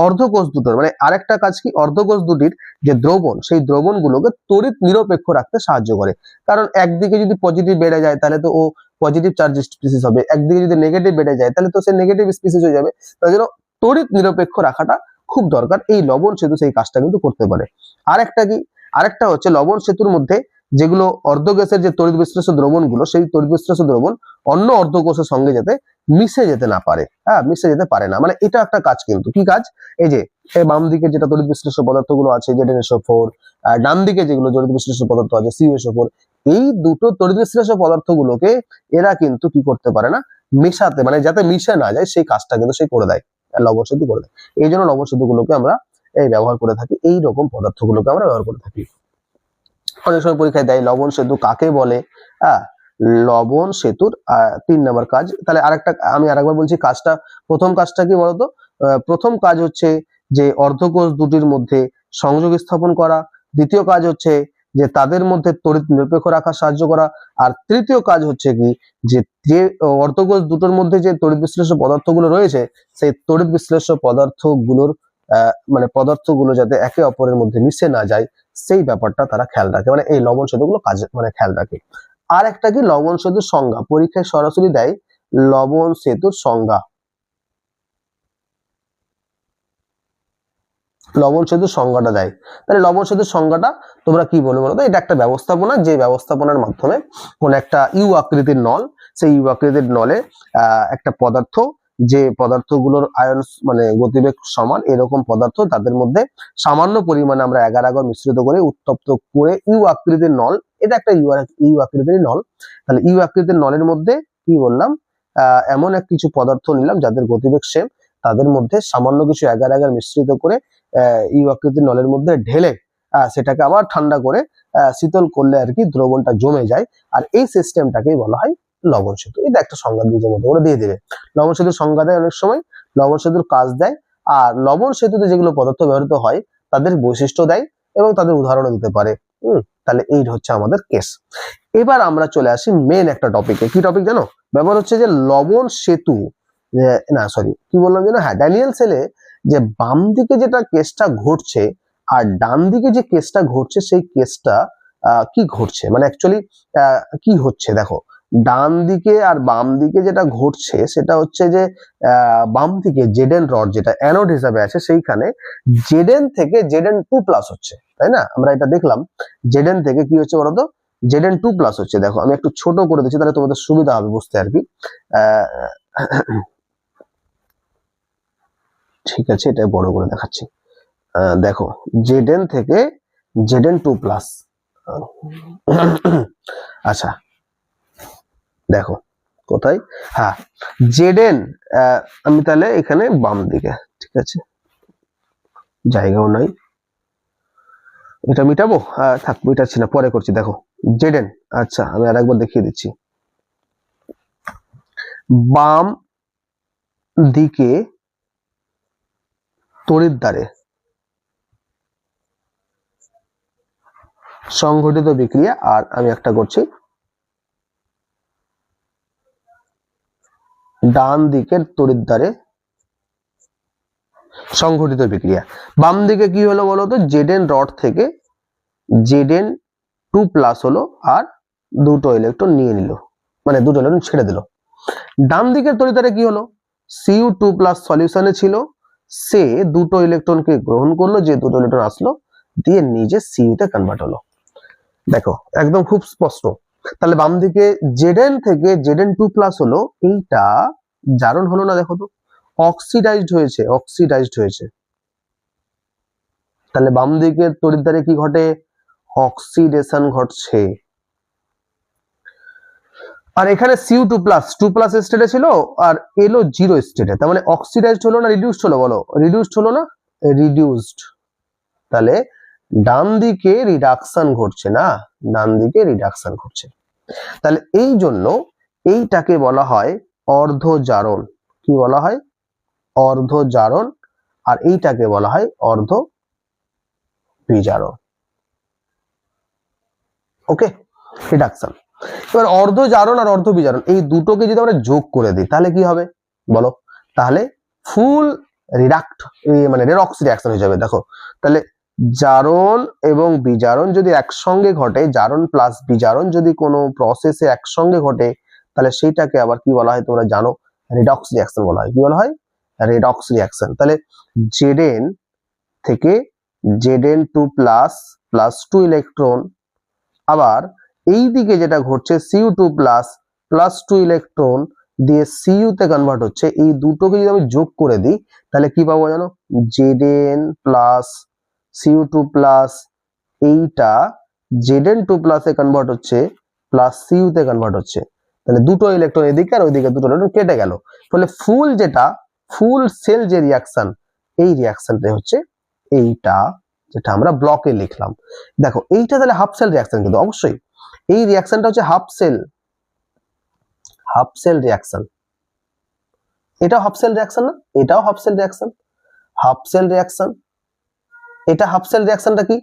অর্ধকোষ দুটোর মানে আরেকটা কাজ কি, অর্ধকোষ দুটির যে দ্রবণ সেই দ্রবণ গুলোকে তড়িৎ নিরপেক্ষ রাখতে সাহায্য করে। কারণ একদিকে যদি পজিটিভ বেড়ে যায় তাহলে তো ও পজিটিভ চার্জ স্পিসিস হবে, একদিকে যদি নেগেটিভ বেড়ে যায় তাহলে তো সে নেগেটিভ স্পিসিস হয়ে যাবে। তাই জন্য তড়িৎ নিরপেক্ষ রাখাটা খুব দরকার, এই লবণ সেতু সেই কাজটা কিন্তু করতে পারে। আরেকটা কি, আরেকটা হচ্ছে লবণ সেতুর মধ্যে যেগুলো অর্ধকোষের যে তড়িৎ বিশ্লেষ্য দ্রবণ গুলো, সেই তড়িৎ বিশ্লেষ্য দ্রবণ অন্য অর্ধকোষের সঙ্গে যাতে মিশে যেতে না পারে, মিশে যেতে পারে না, মানে এটা একটা কাজ। কিন্তু কি কাজ, এই যে বাম দিকে যেটা তড়িৎ বিশ্লেষ্য পদার্থগুলো আছে ZnSO4, ডান দিকে যেগুলো তড়িৎ বিশ্লেষ্য পদার্থ আছে CuSO4, এই দুটো তড়িৎ বিশ্লেষ্য পদার্থগুলোকে এরা কিন্তু কি করতে পারে না, মেশাতে, মানে যাতে মিশে না যায় সেই কাজটা কিন্তু সে করে দেয়, লবণ সেতু করে দেয়। এই জন্য লবণ সেতুগুলোকে আমরা ব্যবহার করে থাকি, এই রকম পদার্থগুলোকে আমরা ব্যবহার করে থাকি। অনেক সময় পরীক্ষায় দেয় লবণ সেতু কাকে বলে, লবণ সেতুর 3 নম্বর কাজ। তাহলে আমি আরেকবার বলছি কাজটা, প্রথম কাজটা কি বলতো, প্রথম কাজ হচ্ছে যে অর্ধকোষ দুটির মধ্যে সংযোগ স্থাপন করা, দ্বিতীয় কাজ হচ্ছে যে তাদের মধ্যে তড়িৎ নিরপেক্ষ রাখা সাহায্য করা, আর তৃতীয় কাজ হচ্ছে কি, যে অর্ধকোষ দুটোর মধ্যে যে তড়িৎ বিশ্লেষ্য পদার্থগুলো রয়েছে সেই তড়িৎ বিশ্লেষ্য পদার্থগুলোর মানে পদার্থগুলো যাতে একে অপরের মধ্যে মিশে না যায় সেই ব্যাপারটা তারা খেয়াল রাখে, মানে এই লবণ সেতুগুলো কাজে মানে খেয়াল রাখে। আর একটা কি, লবণ সেতুর সংজ্ঞা, পরীক্ষায় সরাসরি দেয় লবণ সেতুর সংজ্ঞা, লবণ সেতুর সংজ্ঞাটা দেয়। তাহলে লবণ সেতুর সংজ্ঞাটা তোমরা কি বলে বলো তো, এটা একটা ব্যবস্থাপনা, যে ব্যবস্থাপনার মাধ্যমে কোন একটা ইউ আকৃতির নল, সেই ইউ আকৃতির নলে একটা পদার্থ, যে পদার্থগুলোর আয়ন মানে গতিবেগ সমান এরকম পদার্থ, তাদের মধ্যে সামান্য পরিমাণে আমরা এগার আগর মিশ্রিত করে উত্তপ্ত করে ইউ আকৃতির নল, এটা একটা ইউ আকৃতির নল। তাহলে ইউ আকৃতির নলের মধ্যে কি বললাম, এমন এক কিছু পদার্থ নিলাম যাদের গতিবেগ সেম, তাদের মধ্যে সামান্য কিছু এগার আগর মিশ্রিত করে ইউ আকৃতির নলের মধ্যে ঢেলে সেটাকে আবার ঠান্ডা করে শীতল করলে আর কি দ্রবণটা জমে যায়, আর এই সিস্টেমটাকেই বলা হয় লবণ সেতু। এটা একটা সংজ্ঞা বীজের মতো করে দিয়ে দেবে। লবণ সেতুর সংজ্ঞা দেয় অনেক সময়, লবণ সেতুর কাজ দেয়, আর লবণ সেতুতে যেগুলো পদার্থ ব্যবহৃত হয় তাদের বৈশিষ্ট্য দেয় এবং তাদের উদাহরণও দিতে পারে। তাহলে এই হচ্ছে আমাদের কেস। এবার আমরা চলে আসি মেন একটা টপিকে। কি টপিক জানো, ব্যাপার হচ্ছে যে লবণ সেতু, না সরি কি বললাম যেন, ড্যানিয়েল সেলে যে বাম দিকে যেটা কেসটা ঘটছে আর ডান দিকে যে কেসটা ঘটছে সেই কেসটা কি ঘটছে, মানে অ্যাকচুয়ালি কি হচ্ছে দেখো, ডান দিকে আর বাম দিকে যেটা ঘটছে সেটা হচ্ছে যে বাম দিকে জেডেন রড যেটা অ্যানোড হিসাবে আছে সেইখানে জেডেন থেকে Zn2 প্লাস হচ্ছে, তাই না? আমরা এটা দেখলাম, জেডেন থেকে কি হচ্ছে বলতো, Zn2 প্লাস হচ্ছে। দেখো আমি একটু ছোট করে দিচ্ছি তাহলে তোমাদের সুবিধা হবে বুঝতে আর কি। ঠিক আছে, এটা বড় করে দেখাচ্ছি। দেখো Zn থেকে Zn2+, আচ্ছা দেখো কোথায়, হ্যাঁ Zn, আমি তাহলে এখানে বাম দিকে, ঠিক আছে জায়গাও নাই, এটা মিটাবো, থাক মিটাচ্ছি না, পরে করছি। দেখো Zn, আচ্ছা আমি আরেকবার দেখিয়ে দিচ্ছি। বাম দিকে তড়িৎদ্বারে সংঘটিত বিক্রিয়া, আর আমি একটা করছি ডান দিকের তড়িৎদ্বারে সংঘটিত বিক্রিয়া। বাম দিকে কি হলো বলো তো, Zn রড থেকে Zn2+ হলো আর দুটো ইলেকট্রন নিয়ে নিল, মানে দুটো ইলেকট্রন ছেড়ে দিল। ডান দিকের তড়িৎদ্বারে কি হলো, Cu2+ সলিউশনে ছিল, সে দুটো ইলেকট্রনকে গ্রহণ করলো, যে দুটো ইলেকট্রন আসলো দিয়ে নিজে Cu তে কনভার্ট হলো। দেখো একদম খুব স্পষ্ট। তাহলে বাম দিকে Zn থেকে Zn2+ হলো, এইটা জারণ হলো না, দেখো তো অক্সিডাইজড হয়েছে, অক্সিডাইজড হয়েছে। তাহলে বাম দিকের তড়িৎদ্বারে কি ঘটে, অক্সিডেশন ঘটছে। আর এখানে Cu2+, স্টেটে ছিল আর এলো 0 স্টেটে, তার মানে অক্সিডাইজড হলো না রিডিউসড হলো, বলো রিডিউসড হলো না, রিডিউসড। তাহলে ডান দিকে রিডাকশন ঘটছে না, ডান দিকে রিডাকশন ঘটছে। তাহলে এই জন্য এইটাকে বলা হয় অর্ধ জারণ। কি বলা হয়, অর্ধ জারণ। আর এইটাকে বলা হয় অর্ধ বিজারণ। ওকে, রিডাকশন। এবার অর্ধ জারণ আর অর্ধ বিজারণ এই দুটোকে যদি আমরা যোগ করে দিই তাহলে কি হবে বলো, তাহলে ফুল রিডাক্ট, মানে রেডক্স রিঅ্যাকশন হয়ে যাবে। দেখো তাহলে জারণ এবং বিজারণ যদি একসঙ্গে ঘটে, জারণ প্লাস বিজারণ যদি কোনো প্রসেসে একসঙ্গে ঘটে, তাহলে সেইটাকে আবার কি বলা হয় তোমরা জানো, রেডক্স রিঅ্যাকশন বলা হয়। কি বলা হয়, রেডক্স রিঅ্যাকশন। তাহলে Zn থেকে Zn2+ প্লাস 2 ইলেকট্রন, আবার এই দিকে যেটা ঘটছে Cu2+ প্লাস 2 ইলেকট্রন দিয়ে Cu তে কনভার্ট হচ্ছে, এই দুটোকে যদি আমি যোগ করে দিই তাহলে কি পাবো জানো, Zn প্লাস Cu2+, এইটা Zn2+ এ কনভার্ট হচ্ছে প্লাস Cu তে কনভার্ট হচ্ছে। তাহলে দুটো ইলেকট্রন এদিকে আর ওইদিকে দুটো ইলেকট্রন কেটে গেল, ফলে ফুল যেটা ফুল সেল যে রিঅ্যাকশন, এই রিঅ্যাকশনটা হচ্ছে এইটা, যেটা আমরা ব্লকে লিখলাম। দেখো এইটা তাহলে হাফ সেল রিঅ্যাকশন, কিন্তু অবশ্যই এই রিঅ্যাকশনটা হচ্ছে হাফ সেল রিঅ্যাকশন। এটাও হাফ সেল রিঅ্যাকশন না, এটাও half cell reaction, half cell reaction. এটা হাফ সেল রিঅ্যাকশনটা কি,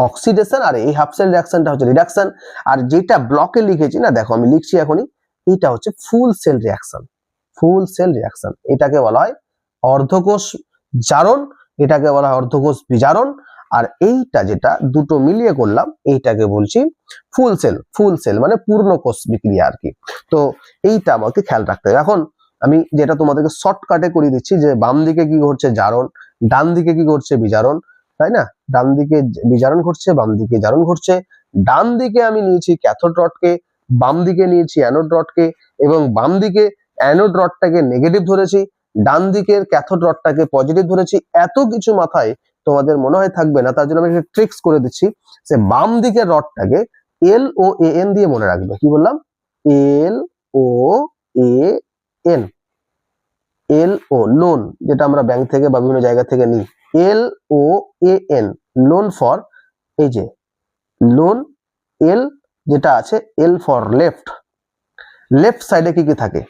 অক্সিডেশন, আর এই হাফ সেল রিঅ্যাকশনটা হচ্ছে রিডাকশন। আর যেটা ব্লকে লিখেছি না, দেখো আমি লিখছি এখনই, এইটা হচ্ছে ফুল সেল রিঅ্যাকশন, ফুল সেল রিঅ্যাকশন। এটাকে বলা হয় অর্ধকোষ জারণ, এটাকে বলা হয় অর্ধকোষ বিজারণ, আর এইটা যেটা দুটো মিলিয়ে করলাম এইটাকে বলছি ফুল সেল মানে পূর্ণ কোষ বিক্রিয়া আর কি। তো এইটা আমাকে খেয়াল রাখতে হবে। এখন আমি যেটা তোমাদেরকে শর্টকাটে করে দিচ্ছি, যে বাম দিকে কি ঘটছে জারণ, ডান দিকে কি ঘটছে বিজারণ, তাই না, ডান দিকে বিজারণ ঘটছে, বাম দিকে জারণ ঘটছে। ডান দিকে আমি নিয়েছি ক্যাথোড রডকে, বাম দিকে নিয়েছি অ্যানোড রডকে, এবং বাম দিকে অ্যানোড রডটাকে নেগেটিভ ধরেছি, ডান দিকের ক্যাথোড রডটাকে পজিটিভ ধরেছি। এত কিছু মাথায় তোমাদের মনে হয় থাকবে না, তার জন্য আমি একটা ট্রিক্স করে দিচ্ছি, যে বাম দিকের রডটাকে LOAN দিয়ে মনে রাখবে। কি বললাম, LOAN, LO লোন, যেটা আমরা ব্যাংক থেকে বা বিভিন্ন জায়গা থেকে নিই, LOAN লোন ফর, এই যে লোন, L যেটা আছে L ফর লেফট, লেফট সাইডে কি কি থাকে,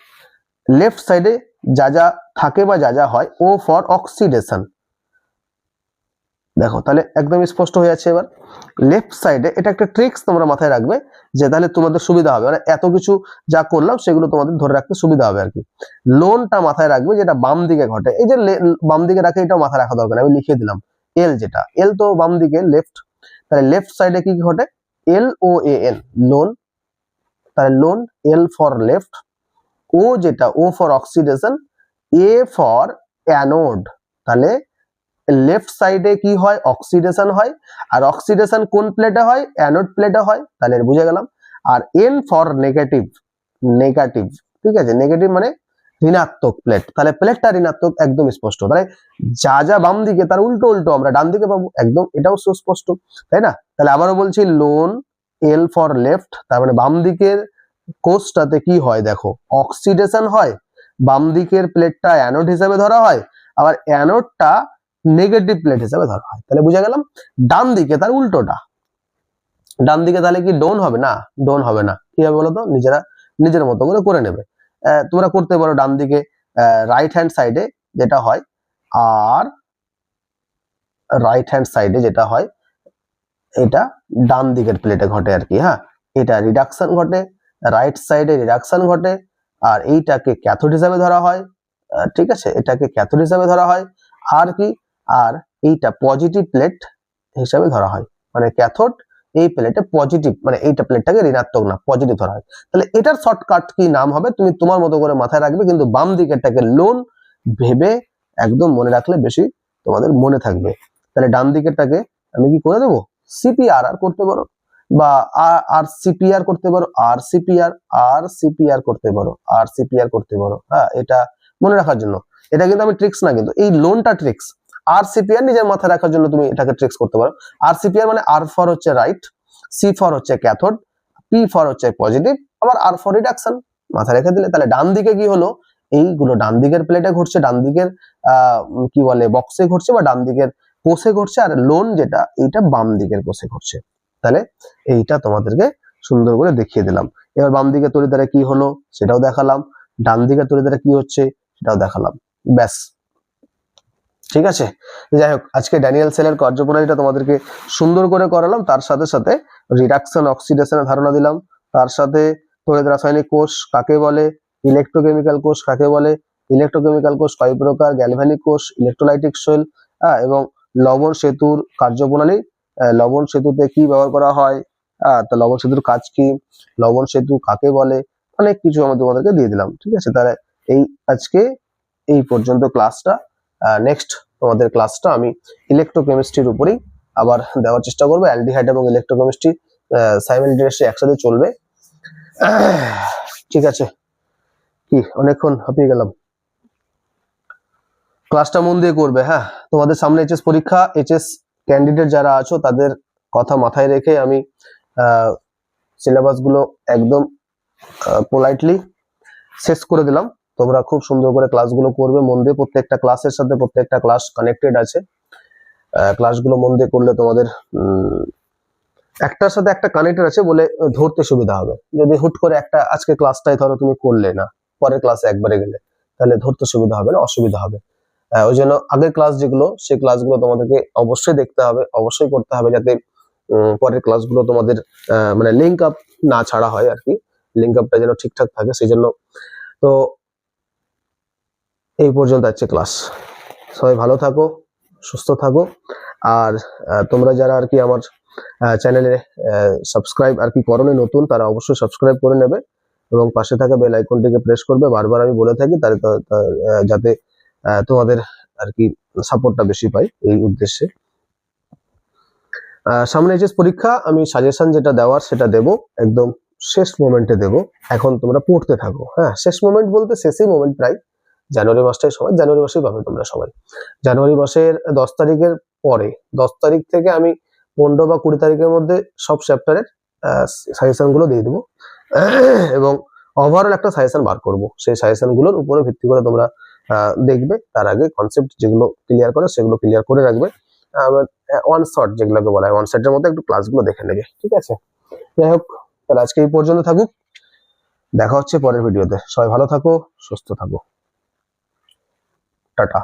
লেফট সাইডে যা যা থাকে বা যা যা হয়, O ফর অক্সিডেশন। দেখো তাহলে একদম স্পষ্ট হয়ে যাচ্ছে। এবার লেফট সাইডে, এটা একটা ট্রিক্স তোমরা মাথায় রাখবে, যে তাহলে তোমাদের সুবিধা হবে, মানে এত কিছু যা করলাম সেগুলো তোমাদের ধরে রাখতে সুবিধা হবে আর কি। লোনটা মাথায় রাখবে যেটা বাম দিকে ঘটে, এই যে বাম দিকে রাখে, এটাও মাথায় রাখা দরকার, আমি লিখে দিলাম এল, যেটা এল তো বাম দিকে লেফট, তাহলে লেফট সাইডে কি ঘটে, LOAN লোন, তাহলে লোন, L ফর লেফট, ও যেটা O for oxidation, A for anode. তাহলে লেফট সাইডে কি হয়, অক্সিডেশন হয়, আর অক্সিডেশন কোন প্লেটে হয়, অ্যানোড প্লেটে হয়, তাহলে বুঝে গেলাম। আর N ফর নেগেটিভ, নেগেটিভ, ঠিক আছে, নেগেটিভ মানে ঋণাত্মক প্লেট, তাহলে প্লেটটা ঋণাত্মক একদম স্পষ্ট। তাহলে যা যা বাম দিকে তার উল্টো উল্টো আমরা ডান দিকে পাবো, একদম এটাও সুস্পষ্ট, তাই না? তাহলে আবারও বলছি, লোন এল ফর লেফট, তার মানে বাম দিকের কোষটাতে কি হয় দেখো, অক্সিডেশন হয়, বাম দিকের প্লেটটা অ্যানোড হিসেবে ধরা হয়, আবার অ্যানোডটা নেগেটিভ প্লেট হিসেবে ধরা হয়। তাহলে বুঝা গেলাম ডান দিকে তার উল্টোটা। ডান দিকে তাহলে কি ডোন হবে না? ডোন হবে না, কি হবে বলতো? নিজেরা নিজের মতো করে নেবে। তোমরা করতে পারো ডান দিকে রাইট হ্যান্ড সাইডে যেটা হয়, আর রাইট হ্যান্ড সাইডে যেটা হয় এটা ডান দিকের প্লেটে ঘটে আর কি। হ্যাঁ, এটা রিডাকশন ঘটে, রাইট সাইডে রিডাকশন ঘটে, আর এইটাকে ক্যাথোড হিসাবে ধরা হয়। ঠিক আছে, এটাকে ক্যাথোড হিসাবে ধরা হয়। আর কি, আর এইটা পজিটিভ প্লেট হিসাবে ধরা হয়, মানে ক্যাথোড এই প্লেটে পজিটিভ, মানে এইটা প্লেটটাকে ঋণাত্মক না পজিটিভ ধরা হয়। তাহলে এটার শর্টকাট কি নাম হবে তুমি তোমার মতো করে মাথায় রাখবে, কিন্তু বাম দিকেরটাকে লোন ভেবে একদম মনে রাখলে বেশি তোমাদের মনে থাকবে। তাহলে ডান দিকেরটাকে আমি কি করে দেবো, সিপিআর আর করতে পারো, বা আর সিপিআর করতে পারো, আর সিপিআর করতে পারো, আর সিপিআর করতে পারো। হ্যাঁ, এটা মনে রাখার জন্য, এটা কিন্তু আমি ট্রিক্স না, কিন্তু এই লোনটা ট্রিক্স। আর সিপিআর নিজের মাথায় রাখার জন্য তুমি এটাকে ট্রিক্স করতে পারো। আর সিপিআর মানে আর ফর হচ্ছে রাইট, সি ফর হচ্ছে ক্যাথোড, পি ফর হচ্ছে পজিটিভ, আবার আর ফর রিডাকশন। মাথায় রেখে দিলে তাহলে ডান দিকে কি হলো, এইগুলো ডান দিকের প্লেটে ঘটছে, ডান দিকের কি বলে বক্সে ঘটছে, বা ডান দিকের কোষে ঘটছে, আর লোন যেটা এইটা বাম দিকের কোষে ঘটছে। তাহলে এইটা তোমাদেরকে সুন্দর করে দেখিয়ে দিলাম। এবার বাম দিকের তড়িৎ কি হলো সেটাও দেখালাম, ডান দিকের তড়িৎ কি হচ্ছে সেটাও দেখালাম, ব্যাস। ঠিক আছে, যাই হোক, আজকে ড্যানিয়েল সেলের কার্যপ্রণালীটা তোমাদেরকে সুন্দর করে করালাম, তার সাথে সাথে রিডাকশন অক্সিডেশনের ধারণা দিলাম, তার সাথে তড়িৎ রাসায়নিক কোষ কাকে বলে, ইলেকট্রোকেমিক্যাল কোষ কাকে বলে, ইলেকট্রোকেমিক্যাল কোষ কয় প্রকার, গ্যালভানিক কোষ, ইলেকট্রোলাইটিক সেল, এবং লবণ সেতুর কার্যপ্রণালী, লবণ সেতুতে কি ব্যবহার করা হয়, তো লবণ সেতুর কাজ কি, লবণ সেতু কাকে বলে, অনেক কিছু আমি তোমাদেরকে দিয়ে দিলাম। ঠিক আছে, তাহলে এই আজকে এই পর্যন্ত ক্লাসটা। নেক্সট তোমাদের ক্লাসটা আমি ইলেকট্রোকেমিস্ট্রির উপরেই আবার দেওয়ার চেষ্টা করবো। অ্যালডিহাইড এবং ইলেকট্রোকেমিস্ট্রি সাইমালটেনিয়াসলি একসাথে চলবে। ঠিক আছে, কি অনেকক্ষণ হাঁপিয়ে গেলাম। ক্লাসটা মন দিয়ে করবে। হ্যাঁ, তোমাদের সামনে এইচএস পরীক্ষা, এইচএস ক্যান্ডিডেট যারা আছো তাদের কথা মাথায় রেখে আমি সিলেবাস গুলো একদম পোলাইটলি শেষ করে দিলাম। তোমরা খুব সুন্দর করে ক্লাসগুলো করবে মন দিয়ে, প্রত্যেকটা ক্লাসের সাথে প্রত্যেকটা ক্লাস কানেক্টেড আছে। ক্লাসগুলো মন দিয়ে করলে তোমাদের একটার সাথে একটা কানেক্টেড আছে বলে ধরতে সুবিধা হবে। যদি হুট করে একটা আজকে ক্লাসটাই ধরো তুমি করলে না, পরের ক্লাসে একবারে গেলে, তাহলে ধরতে সুবিধা হবে না, অসুবিধা হবে। ওই জন্য আগের ক্লাস যেগুলো, সেই ক্লাসগুলো তোমাদেরকে অবশ্যই দেখতে হবে, অবশ্যই করতে হবে, যাতে পরের ক্লাসগুলো তোমাদের মানে লিঙ্ক আপ না ছাড়া হয় আর কি, লিঙ্ক আপটা যেন ঠিকঠাক থাকে সেই জন্য। তো এই পর্যন্ত আছে ক্লাস। সবাই ভালো থাকো, সুস্থ থাকো, আর তোমরা যারা আর কি আমার চ্যানেলে সাবস্ক্রাইব আর কি করোনি নতুন, তারা অবশ্যই সাবস্ক্রাইব করে নেবে এবং পাশে থাকা বেল আইকনটিকে প্রেস করবে। বারবার আমি বলে থাকি তাহলে যাতে তোমাদের আর কি সাপোর্টটা বেশি পাই, এই উদ্দেশ্যে। সামনে এইচএস পরীক্ষা, আমি সাজেশন যেটা দেওয়ার সেটা দেব একদম শেষ মোমেন্টে দেব। এখন তোমরা পড়তে থাকো। হ্যাঁ, শেষ মোমেন্ট বলতে শেষই মোমেন্ট, প্রায় জানুয়ারি মাসটাই সময়, জানুয়ারি মাসেই পাবে তোমরা সবাই। জানুয়ারি মাসের 10 তারিখের পরে, 10 তারিখ থেকে আমি 15 বা 20 তারিখের মধ্যে সব চ্যাপ্টারের সাজেশন গুলো দিয়ে দেবো এবং ওভারঅল একটা সাজেশন বার করব। সেই সাজেশন গুলোর উপরে ভিত্তি করে তোমরা দেখবে। তার আগে কনসেপ্ট যেগুলো ক্লিয়ার করে সেগুলো ক্লিয়ার করে রাখবে। ওয়ান শট যেগুলোকে বলা হয়, ওয়ান শটের মধ্যে একটু ক্লাসগুলো দেখে নেবে। ঠিক আছে, যাই হোক, তাহলে আজকে এই পর্যন্ত থাকুক, দেখা হচ্ছে পরের ভিডিওতে। সবাই ভালো থাকো, সুস্থ থাকো, টাটা।